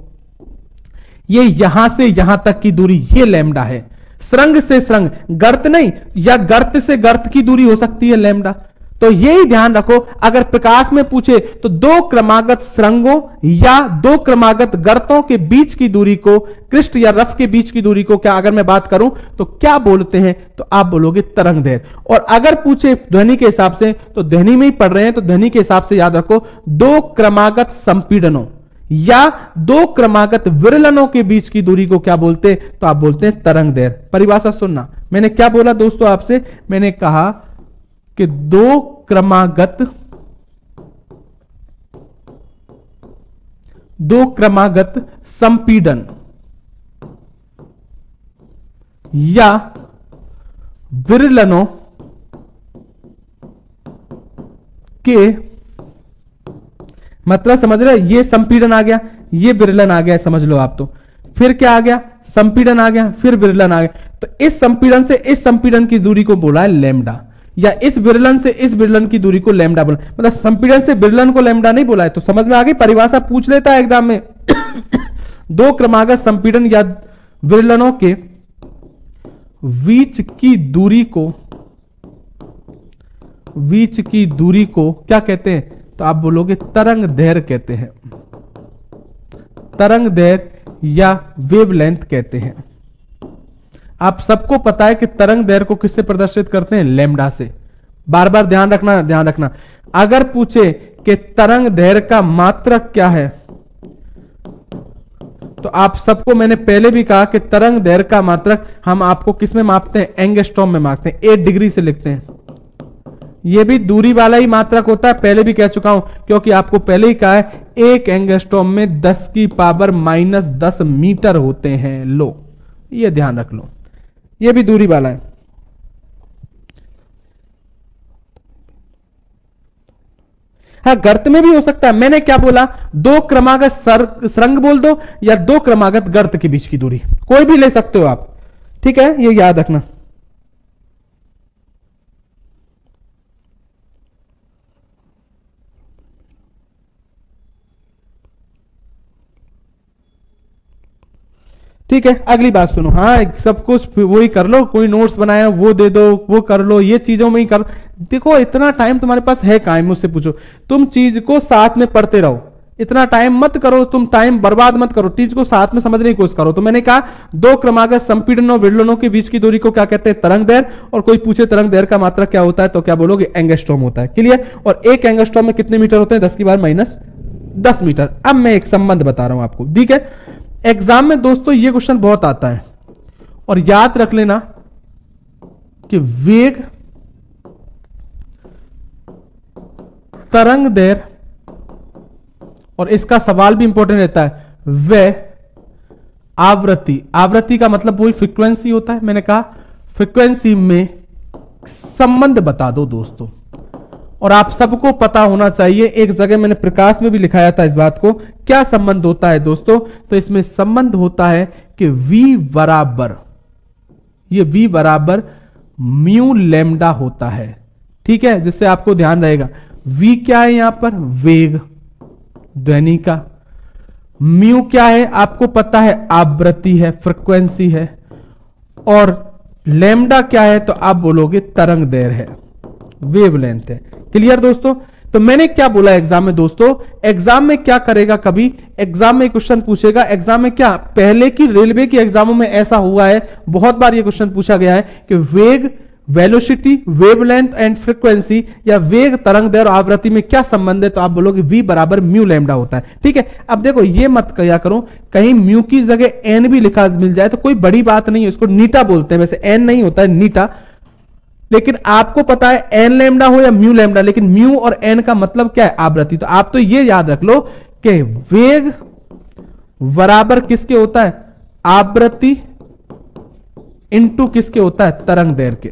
ये यहां से यहां तक की दूरी ये लैम्डा है। श्रृंग से श्रृंग, गर्त नहीं, या गर्त से गर्त की दूरी हो सकती है लैम्डा। तो यही ध्यान रखो, अगर प्रकाश में पूछे तो दो क्रमागत श्रृंगों या दो क्रमागत गर्तों के बीच की दूरी को, कृष्ण या रफ के बीच की दूरी को क्या अगर मैं बात करूं तो क्या बोलते हैं, तो आप बोलोगे तरंग दैर्घ्य। और अगर पूछे ध्वनि के हिसाब से, तो ध्वनि में ही पढ़ रहे हैं तो ध्वनि के हिसाब से याद रखो, दो क्रमागत संपीड़नों या दो क्रमागत विरलनों के बीच की दूरी को क्या बोलते हैं, तो आप बोलते हैं तरंग दैर्घ्य। परिभाषा सुनना, मैंने क्या बोला दोस्तों आपसे, मैंने कहा कि दो क्रमागत संपीड़न या विरलनों के, मतलब समझ रहे, ये संपीड़न आ गया, ये विरलन आ गया, समझ लो आप। तो फिर क्या आ गया, संपीड़न आ गया, फिर विरलन आ गया। तो इस संपीड़न से इस संपीड़न की दूरी को बोला है लैम्डा, या इस विरलन से इस विरलन की दूरी को लैम्डा बोला, मतलब संपीड़न से विरलन को लैम्डा नहीं बोला है। तो समझ में आ गई, परिभाषा पूछ लेता है एग्जाम में। दो क्रमागत संपीड़न या विरलनों के बीच की दूरी को क्या कहते हैं, तो आप बोलोगे तरंग दैर्घ्य कहते हैं, तरंग दैर्घ्य या वेवलेंथ कहते हैं। आप सबको पता है कि तरंग दैर्घ्य को किससे प्रदर्शित करते हैं, लैम्डा से। बार बार ध्यान रखना। अगर पूछे कि तरंग दैर्घ्य का मात्रक क्या है, तो आप सबको मैंने पहले भी कहा कि तरंग दैर्घ्य का मात्रक हम आपको किस में मापते हैं, एंगस्ट्रॉम में मापते हैं, 8 डिग्री से लिखते हैं। यह भी दूरी वाला ही मात्रक होता है, पहले भी कह चुका हूं, क्योंकि आपको पहले ही कहा है 1 एंगस्ट्रॉम में 10 की पावर -10 मीटर होते हैं। लो, यह ध्यान रख लो, यह भी दूरी वाला है। हाँ, गर्त में भी हो सकता है। मैंने क्या बोला, दो क्रमागत श्रृंग बोल दो या दो क्रमागत गर्त के बीच की दूरी, कोई भी ले सकते हो आप, ठीक है, ये याद रखना। ठीक है, अगली बात सुनो। हाँ, सब कुछ वही कर लो, कोई नोट्स बनाया वो दे दो, वो कर लो, ये चीजों में ही कर। देखो, इतना टाइम तुम्हारे पास है कहां, मुझसे पूछो। तुम चीज को साथ में पढ़ते रहो, इतना टाइम मत करो, तुम टाइम बर्बाद मत करो, चीज को साथ में समझने की कोशिश करो। तो मैंने कहा दो क्रमागत संपीड़नों विरलनों के बीच की दूरी को क्या कहते हैं, तरंग दैर्घ्य। और कोई पूछे तरंग दैर्घ्य का मात्रक क्या होता है, तो क्या बोलोगे, एंगस्ट्रॉम होता है। क्लियर। और एक एंगस्ट्रॉम में कितने मीटर होते हैं, 10 की पावर -10 मीटर। अब मैं एक संबंध बता रहा हूं आपको, ठीक है। एग्जाम में दोस्तों ये क्वेश्चन बहुत आता है, और याद रख लेना कि वेग, तरंग दैर्घ्य, और इसका सवाल भी इंपॉर्टेंट रहता है, वे आवृत्ति। आवृत्ति का मतलब वही फ्रीक्वेंसी होता है। मैंने कहा फ्रीक्वेंसी में संबंध बता दो दोस्तों, और आप सबको पता होना चाहिए। एक जगह मैंने प्रकाश में भी लिखाया था इस बात को, क्या संबंध होता है दोस्तों। तो इसमें संबंध होता है कि V बराबर म्यू लैम्डा होता है, ठीक है, जिससे आपको ध्यान रहेगा। V क्या है यहां पर, वेग ध्वनि का। म्यू क्या है, आपको पता है, आवृत्ति है, फ्रीक्वेंसी है। और लैम्डा क्या है, तो आप बोलोगे तरंग दैर्घ्य है, वेवलेंथ है। क्लियर दोस्तों। तो मैंने क्या बोला एग्जाम में दोस्तों, एग्जाम में क्या करेगा, कभी एग्जाम में क्वेश्चन पूछेगा, एग्जाम में क्या, पहले की रेलवे की एग्जामों में ऐसा हुआ है, बहुत बार ये क्वेश्चन पूछा गया है कि वेग, वेलोसिटी, वेवलेंथ एंड फ्रीक्वेंसी, या वेग, तरंग दैर्घ्य, आवृत्ति में क्या संबंध है, तो आप बोलोगे V बराबर म्यू लैम्डा होता है, ठीक है। अब देखो, ये मत क्या करो, कहीं म्यू की जगह एन भी लिखा मिल जाए तो कोई बड़ी बात नहीं है, इसको नीटा बोलते हैं, वैसे एन नहीं होता है, नीटा। लेकिन आपको पता है एन लैम्डा हो या म्यू लैम्डा, लेकिन म्यू और एन का मतलब क्या है, आवृत्ति। तो आप तो ये याद रख लो कि वेग बराबर किसके होता है, आवृत्ति इंटू किसके होता है, तरंग दैर्घ्य के।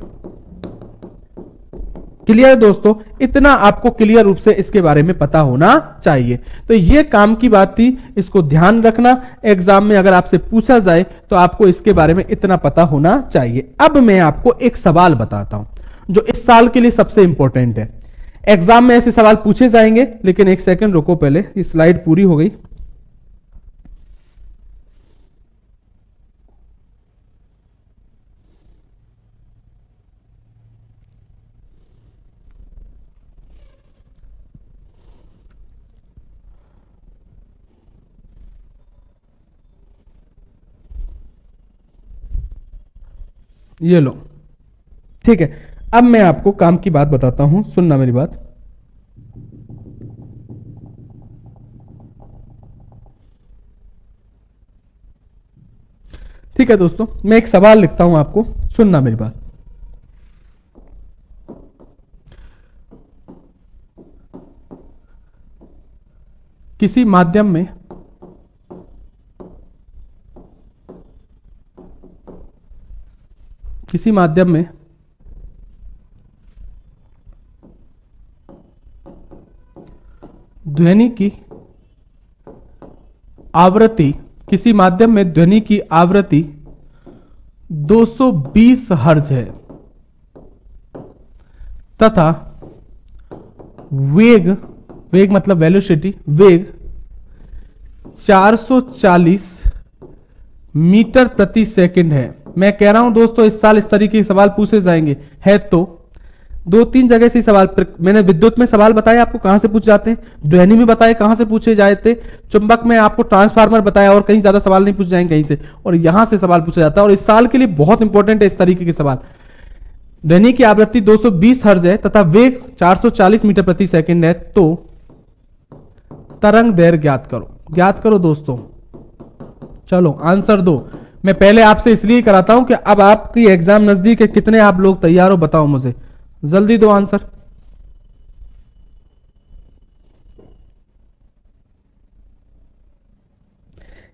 क्लियर है दोस्तों, इतना आपको क्लियर रूप से इसके बारे में पता होना चाहिए। तो ये काम की बात थी, इसको ध्यान रखना, एग्जाम में अगर आपसे पूछा जाए तो आपको इसके बारे में इतना पता होना चाहिए। अब मैं आपको एक सवाल बताता हूं जो इस साल के लिए सबसे इंपॉर्टेंट है। एग्जाम में ऐसे सवाल पूछे जाएंगे, लेकिन एक सेकंड रुको, पहले ये स्लाइड पूरी हो गई। ये लो, ठीक है। अब मैं आपको काम की बात बताता हूं, सुनना मेरी बात। ठीक है दोस्तों, मैं एक सवाल लिखता हूं, आपको सुनना मेरी बात। किसी माध्यम में ध्वनि की आवृत्ति, किसी माध्यम में ध्वनि की आवृत्ति 220 हर्ट्ज है तथा वेग, वेग मतलब वेलोसिटी, वेग 440 मीटर प्रति सेकंड है। मैं कह रहा हूं दोस्तों, इस साल इस तरीके के सवाल पूछे जाएंगे, है तो दो तीन जगह से सवाल, मैंने विद्युत में सवाल बताया आपको कहां से पूछे जाते हैं, ध्वनि में बताया कहां से पूछे जाते, चुंबक में आपको ट्रांसफार्मर बताया, और कहीं ज्यादा सवाल नहीं पूछे जाएंगे कहीं से, और यहां से सवाल पूछा जाता है। और इस साल के लिए बहुत इंपॉर्टेंट है इस तरीके के सवाल। ध्वनि की आवृत्ति 220 हर्ट्ज है तथा वेग 440 मीटर प्रति सेकंड है, तो तरंग दैर्घ्य ज्ञात करो दोस्तों। चलो आंसर दो। मैं पहले आपसे इसलिए कराता हूं कि अब आपकी एग्जाम नजदीक है, कितने आप लोग तैयार हो बताओ मुझे, जल्दी दो आंसर।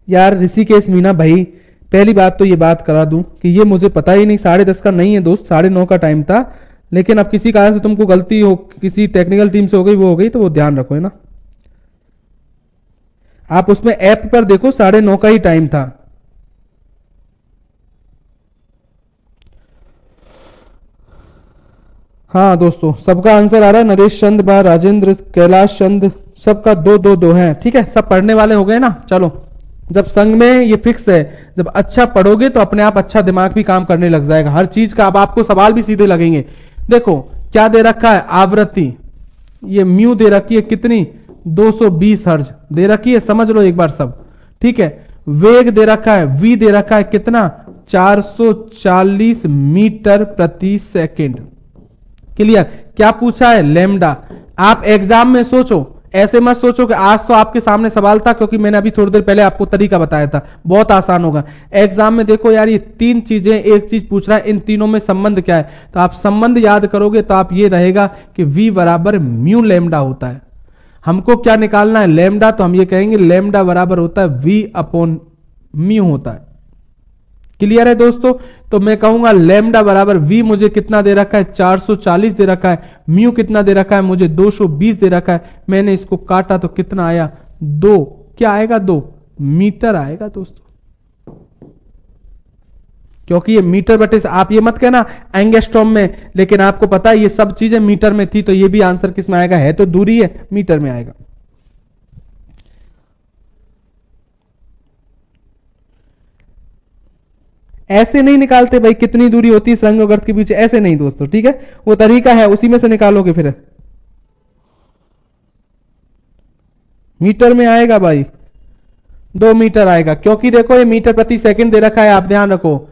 यार ऋषिकेश मीना भाई, पहली बात तो ये बात करा दूं कि ये मुझे पता ही नहीं, 10:30 का नहीं है दोस्त, 9:30 का टाइम था, लेकिन अब किसी कारण से तुमको गलती हो, किसी टेक्निकल टीम से हो गई, वो हो गई, तो वो ध्यान रखो, है ना। आप उसमें ऐप पर देखो 9:30 का ही टाइम था। हाँ दोस्तों, सबका आंसर आ रहा है, नरेश चंद बा, राजेंद्र, कैलाश चंद, सबका 2-2-2 है, ठीक है, सब पढ़ने वाले हो गए ना। चलो, जब संग में ये फिक्स है, जब अच्छा पढ़ोगे तो अपने आप अच्छा दिमाग भी काम करने लग जाएगा हर चीज का, अब आपको सवाल भी सीधे लगेंगे। देखो क्या दे रखा है, आवृत्ति, ये म्यू दे रखी है कितनी, 220 हर्ज दे रखी है, समझ लो एक बार सब, ठीक है। वेग दे रखा है, वी दे रखा है कितना, 440 मीटर प्रति सेकंड। क्लियर। क्या पूछा है, लेमडा। आप एग्जाम में सोचो, ऐसे मत सोचो कि आज तो आपके सामने सवाल था, क्योंकि मैंने अभी थोड़ी देर पहले आपको तरीका बताया था, बहुत आसान होगा। एग्जाम में देखो यार, ये तीन चीजें, एक चीज पूछ रहा है, इन तीनों में संबंध क्या है, तो आप संबंध याद करोगे तो आप ये रहेगा कि v बराबर म्यू लेमडा होता है। हमको क्या निकालना है, लेमडा, तो हम ये कहेंगे लेमडा बराबर होता है v अपॉन म्यू होता है। क्लियर है दोस्तों। तो मैं कहूंगा लेमडा बराबर v मुझे कितना दे रखा है, 440 दे रखा है, म्यू कितना दे रखा है मुझे, 220 दे रखा है। मैंने इसको काटा तो कितना आया, 2, क्या आएगा, 2 मीटर आएगा दोस्तों, क्योंकि ये मीटर बटे, आप ये मत कहना एंगस्ट्रॉम में, लेकिन आपको पता है ये सब चीजें मीटर में थी, तो ये भी आंसर किस में आएगा, है तो दूरी है, मीटर में आएगा। ऐसे नहीं निकालते भाई, कितनी दूरी होती है संग और गर्त के बीच, ऐसे नहीं दोस्तों, ठीक है, वो तरीका है, उसी में से निकालोगे फिर। मीटर में आएगा भाई, 2 मीटर आएगा, क्योंकि देखो ये मीटर प्रति सेकंड दे रखा है, आप ध्यान रखो।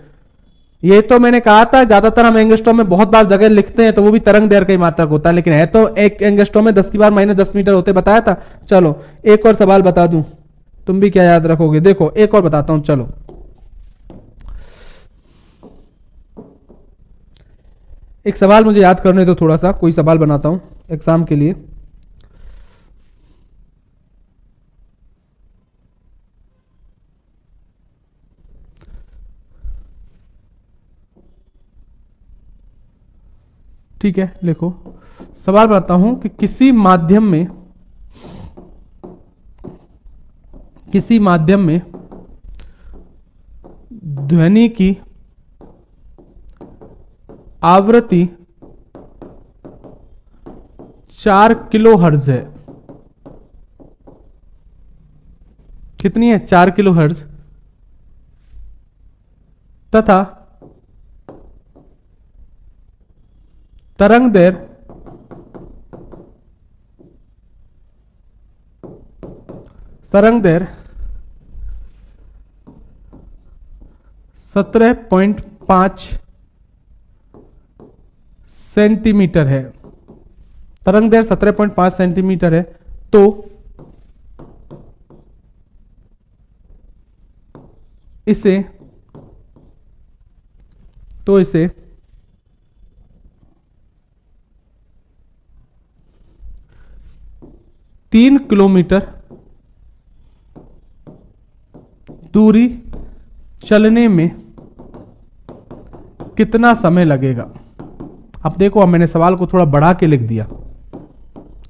ये तो मैंने कहा था, ज्यादातर हम एंगस्ट्रॉम में बहुत बार जगह लिखते हैं, तो वो भी तरंग दैर्घ्य का ही मात्रक होता है, लेकिन है तो एक एंगस्ट्रॉम में 10 की बार -10 मीटर होते, बताया था। चलो एक और सवाल बता दूं, तुम भी क्या याद रखोगे, देखो एक और बताता हूं, चलो। एक सवाल मुझे याद करने दो, थोड़ा सा कोई सवाल बनाता हूं एग्जाम के लिए। ठीक है, लिखो। सवाल बताता हूं कि किसी माध्यम में ध्वनि की आवृत्ति 4 किलो हर्ट्ज है। कितनी है? 4 किलो हर्ट्ज। तथा तरंग दैर्घ्य 17.5 सेंटीमीटर है। तरंग दैर्घ्य 17.5 सेंटीमीटर है। तो इसे 3 किलोमीटर दूरी चलने में कितना समय लगेगा? अब देखो, अब मैंने सवाल को थोड़ा बढ़ा के लिख दिया,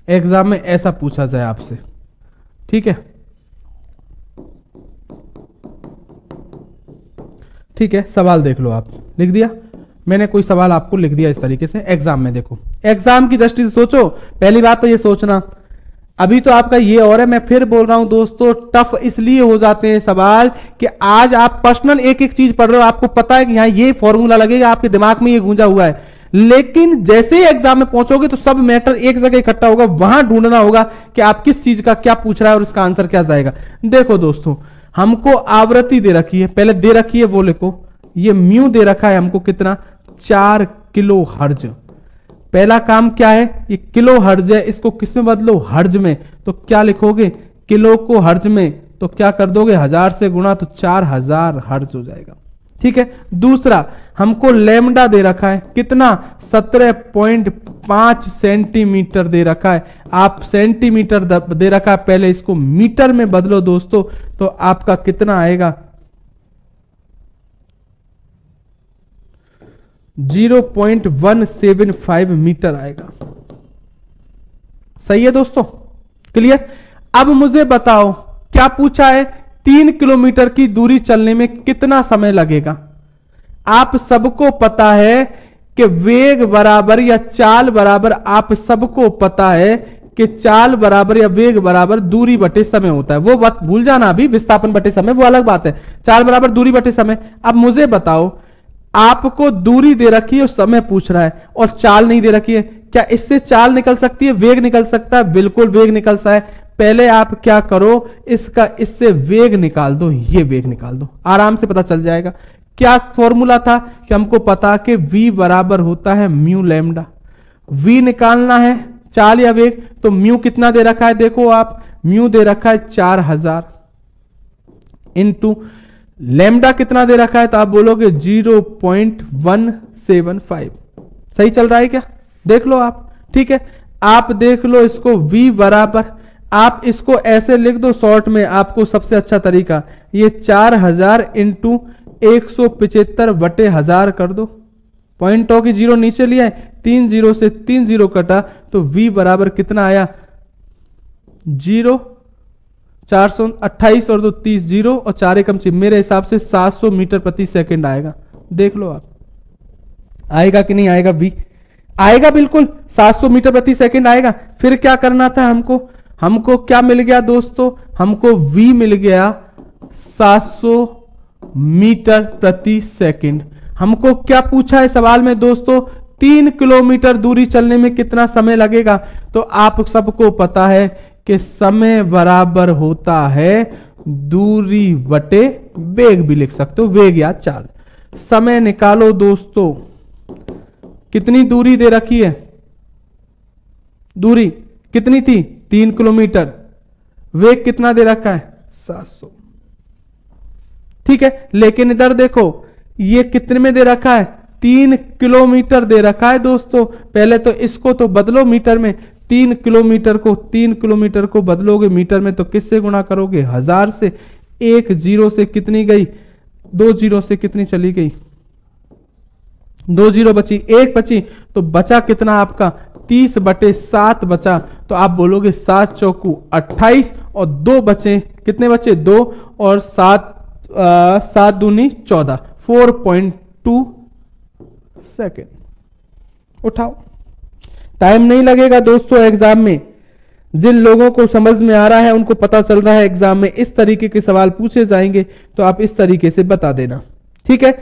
एग्जाम में ऐसा पूछा जाए आपसे। ठीक है, ठीक है, सवाल देख लो। आप लिख दिया, मैंने कोई सवाल आपको लिख दिया इस तरीके से। एग्जाम में देखो, एग्जाम की दृष्टि से सोचो। पहली बात तो ये सोचना, अभी तो आपका ये और है, मैं फिर बोल रहा हूं दोस्तों, टफ इसलिए हो जाते हैं सवाल कि आज आप पर्सनल एक एक चीज पढ़ रहे हो, आपको पता है कि यहां ये फॉर्मूला लगेगा, आपके दिमाग में ये गूंजा हुआ है, लेकिन जैसे ही एग्जाम में पहुंचोगे तो सब मैटर एक जगह इकट्ठा होगा, वहां ढूंढना होगा कि आप किस चीज का क्या पूछ रहा है और उसका आंसर क्या जाएगा। देखो दोस्तों, हमको आवृत्ति दे रखी है, पहले दे रखी है वो लिखो, ये म्यू दे रखा है हमको कितना? 4 किलो हर्ज। पहला काम क्या है? ये किलो हर्ज है, इसको किस में बदलो? हर्ज में। तो क्या लिखोगे? किलो को हर्ज में तो क्या कर दोगे? 1000 से गुणा, तो 4000 हर्ज हो जाएगा। ठीक है। दूसरा, हमको लैम्डा दे रखा है कितना? 17.5 सेंटीमीटर दे रखा है। आप सेंटीमीटर दे रखा है, पहले इसको मीटर में बदलो दोस्तों, तो आपका कितना आएगा? 0.175 मीटर आएगा। सही है दोस्तों? क्लियर? अब मुझे बताओ, क्या पूछा है? 3 किलोमीटर की दूरी चलने में कितना समय लगेगा? आप सबको पता है कि वेग बराबर या चाल बराबर, आप सबको पता है कि चाल बराबर या वेग बराबर दूरी बटे समय होता है। वो बात भूल जाना, अभी विस्थापन बटे समय वो अलग बात है। चाल बराबर दूरी बटे समय। अब मुझे बताओ, आपको दूरी दे रखी है और समय पूछ रहा है और चाल नहीं दे रखी है, क्या इससे चाल निकल सकती है? वेग निकल सकता है? बिल्कुल वेग निकल सकता है। पहले आप क्या करो, इससे वेग निकाल दो, ये वेग निकाल दो, आराम से पता चल जाएगा। क्या फॉर्मूला था कि हमको पता कि v बराबर होता है म्यू लैम्डा। v निकालना है चाल या वेग, तो म्यू कितना दे रखा है? देखो आप, म्यू दे रखा है 4000 इंटू लैम्डा कितना दे रखा है? तो आप बोलोगे 0.175। सही चल रहा है क्या? देख लो आप। ठीक है, आप देख लो इसको, v बराबर, आप इसको ऐसे लिख दो शॉर्ट में, आपको सबसे अच्छा तरीका, ये 4000 इंटू 175 बटे 1000 कर दो। पॉइंट की जीरो नीचे लिया है, 3 जीरो से 3 जीरो कटा, तो v बराबर कितना आया? 428 और 2 30 जीरो और 4 एकम से, मेरे हिसाब से 700 मीटर प्रति सेकंड आएगा। देख लो आप, आएगा कि नहीं आएगा? v आएगा, बिल्कुल 700 मीटर प्रति सेकंड आएगा। फिर क्या करना था हमको क्या मिल गया दोस्तों? हमको v मिल गया 700 मीटर प्रति सेकंड। हमको क्या पूछा है सवाल में दोस्तों? 3 किलोमीटर दूरी चलने में कितना समय लगेगा? तो आप सबको पता है कि समय बराबर होता है दूरी बटे वेग, भी लिख सकते हो, वेग या चाल। समय निकालो दोस्तों, कितनी दूरी दे रखी है? दूरी कितनी थी? 3 किलोमीटर। वेग कितना दे रखा है? 700। ठीक है, लेकिन इधर देखो, ये कितने में दे रखा है? 3 किलोमीटर दे रखा है दोस्तों। पहले तो इसको तो बदलो मीटर में, 3 किलोमीटर को बदलोगे मीटर में तो किससे गुणा करोगे? 1000 से। 1 जीरो से कितनी गई? 2 जीरो से कितनी चली गई? 2 जीरो बची, 1 बची, तो बचा कितना आपका? 30/7 बचा, तो आप बोलोगे 7 चौकू 28 और 2 बचे, कितने बचे 2 और 7 दूनी 14, 4.2 सेकेंड। उठाओ, टाइम नहीं लगेगा दोस्तों एग्जाम में। जिन लोगों को समझ में आ रहा है उनको पता चल रहा है एग्जाम में इस तरीके के सवाल पूछे जाएंगे, तो आप इस तरीके से बता देना, ठीक है।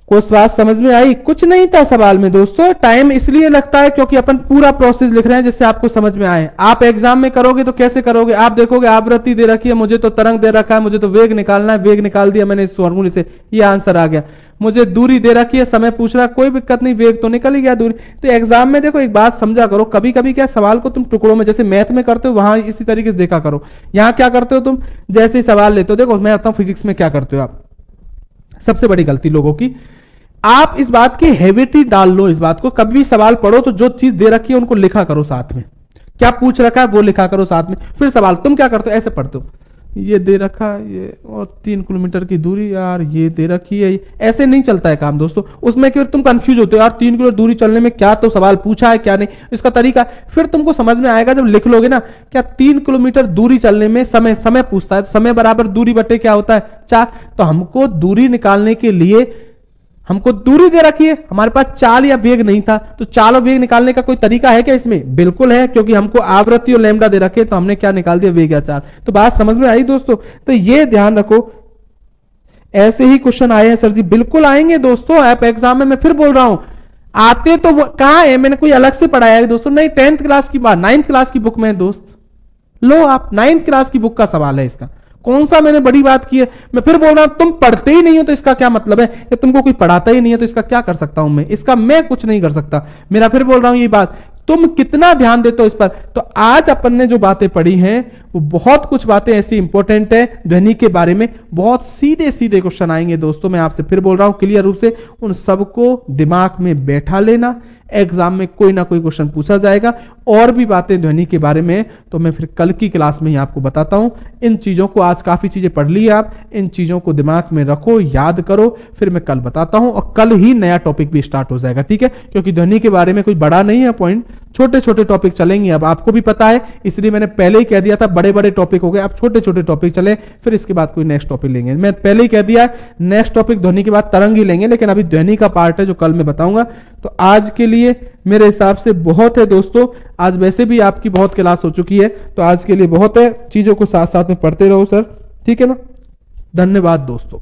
कोई बात समझ में आई? कुछ नहीं था सवाल में दोस्तों, टाइम इसलिए लगता है क्योंकि अपन पूरा प्रोसेस लिख रहे हैं जिससे आपको समझ में आए। आप एग्जाम में करोगे तो कैसे करोगे? आप देखोगे आवृत्ति दे रखी है, मुझे तो तरंग दे रखा है, मुझे तो वेग निकालना है, वेग निकाल दिया मैंने इस फॉर्मूले से, ये आंसर आ गया। मुझे दूरी दे रखी है, समय पूछ रहा है, कोई दिक्कत नहीं, वेग तो निकल ही गया, दूरी। तो एग्जाम में देखो एक बात समझा करो, कभी कभी क्या सवाल को तुम टुकड़ों में, जैसे मैथ में करते हो वहां इसी तरीके से देखा करो। यहां क्या करते हो तुम, जैसे ही सवाल लेते हो, देखो मैं आता हूं फिजिक्स में क्या करते हो आप, सबसे बड़ी गलती लोगों की, आप इस बात की हेविटी डाल लो इस बात को, कभी भी सवाल पढ़ो तो जो चीज दे रखी है उनको लिखा करो साथ में, क्या पूछ रखा है वो लिखा करो साथ में, फिर सवाल। तुम क्या करते हो, ऐसे पढ़ते हो, ये दे रखा है ये और 3 किलोमीटर की दूरी, यार ये दे रखी है, ऐसे नहीं चलता है काम दोस्तों। उसमें फिर तुम कंफ्यूज होते हो, यार 3 किलोमीटर दूरी चलने में क्या तो सवाल पूछा है क्या नहीं, इसका तरीका फिर तुमको समझ में आएगा जब लिख लोगे ना। क्या 3 किलोमीटर दूरी चलने में समय पूछता है, समय बराबर दूरी बटे क्या होता है 4, तो हमको दूरी निकालने के लिए हमको दूरी दे रखी है, हमारे पास चाल या वेग नहीं था, तो चाल और वेग निकालने का कोई तरीका है क्या इसमें? बिल्कुल है, क्योंकि हमको आवृत्ति और लैम्डा दे रखे, तो हमने क्या निकाल दिया, वेग या चाल। तो बात समझ में आई दोस्तों? तो ये ध्यान रखो, ऐसे ही क्वेश्चन आए हैं सर जी, बिल्कुल आएंगे दोस्तों। आप एग्जाम में मैं फिर बोल रहा हूं, आते तो कहां है, मैंने कोई अलग से पढ़ाया है दोस्तों, नहीं 10th क्लास की बात, 9th क्लास की बुक में दोस्त, लो आप 9th क्लास की बुक का सवाल है इसका, कौन सा मैंने बड़ी बात की है। मैं फिर बोल रहा हूं, तुम पढ़ते ही नहीं हो तो इसका क्या मतलब है, या तुमको कोई पढ़ाता ही नहीं है तो इसका क्या कर सकता हूं मैं, इसका मैं कुछ नहीं कर सकता। मेरा फिर बोल रहा हूं ये बात, तुम कितना ध्यान देते हो इस पर। तो आज अपन ने जो बातें पढ़ी हैं वो बहुत कुछ बातें ऐसी इंपॉर्टेंट है, ध्वनि के बारे में बहुत सीधे सीधे क्वेश्चन आएंगे दोस्तों। मैं आपसे फिर बोल रहा हूं क्लियर रूप से, उन सबको दिमाग में बैठा लेना, एग्जाम में कोई ना कोई क्वेश्चन पूछा जाएगा। और भी बातें ध्वनि के बारे में तो मैं फिर कल की क्लास में ही आपको बताता हूं। इन चीजों को, आज काफी चीजें पढ़ ली आप, इन चीजों को दिमाग में रखो, याद करो, फिर मैं कल बताता हूं। और कल ही नया टॉपिक भी स्टार्ट हो जाएगा, ठीक है, क्योंकि ध्वनि के बारे में कोई बड़ा नहीं है पॉइंट, छोटे छोटे टॉपिक चलेंगे। अब आपको भी पता है, इसलिए मैंने पहले ही कह दिया था बड़े बड़े टॉपिक हो गए, अब छोटे छोटे टॉपिक चले, फिर इसके बाद कोई नेक्स्ट टॉपिक लेंगे। मैं पहले ही कह दिया नेक्स्ट टॉपिक ध्वनि के बाद तरंग ही लेंगे, लेकिन अभी ध्वनि का पार्ट है जो कल मैं बताऊंगा। तो आज के लिए मेरे हिसाब से बहुत है दोस्तों, आज वैसे भी आपकी बहुत क्लास हो चुकी है, तो आज के लिए बहुत है। चीजों को साथ साथ में पढ़ते रहो सर, ठीक है ना। धन्यवाद दोस्तों।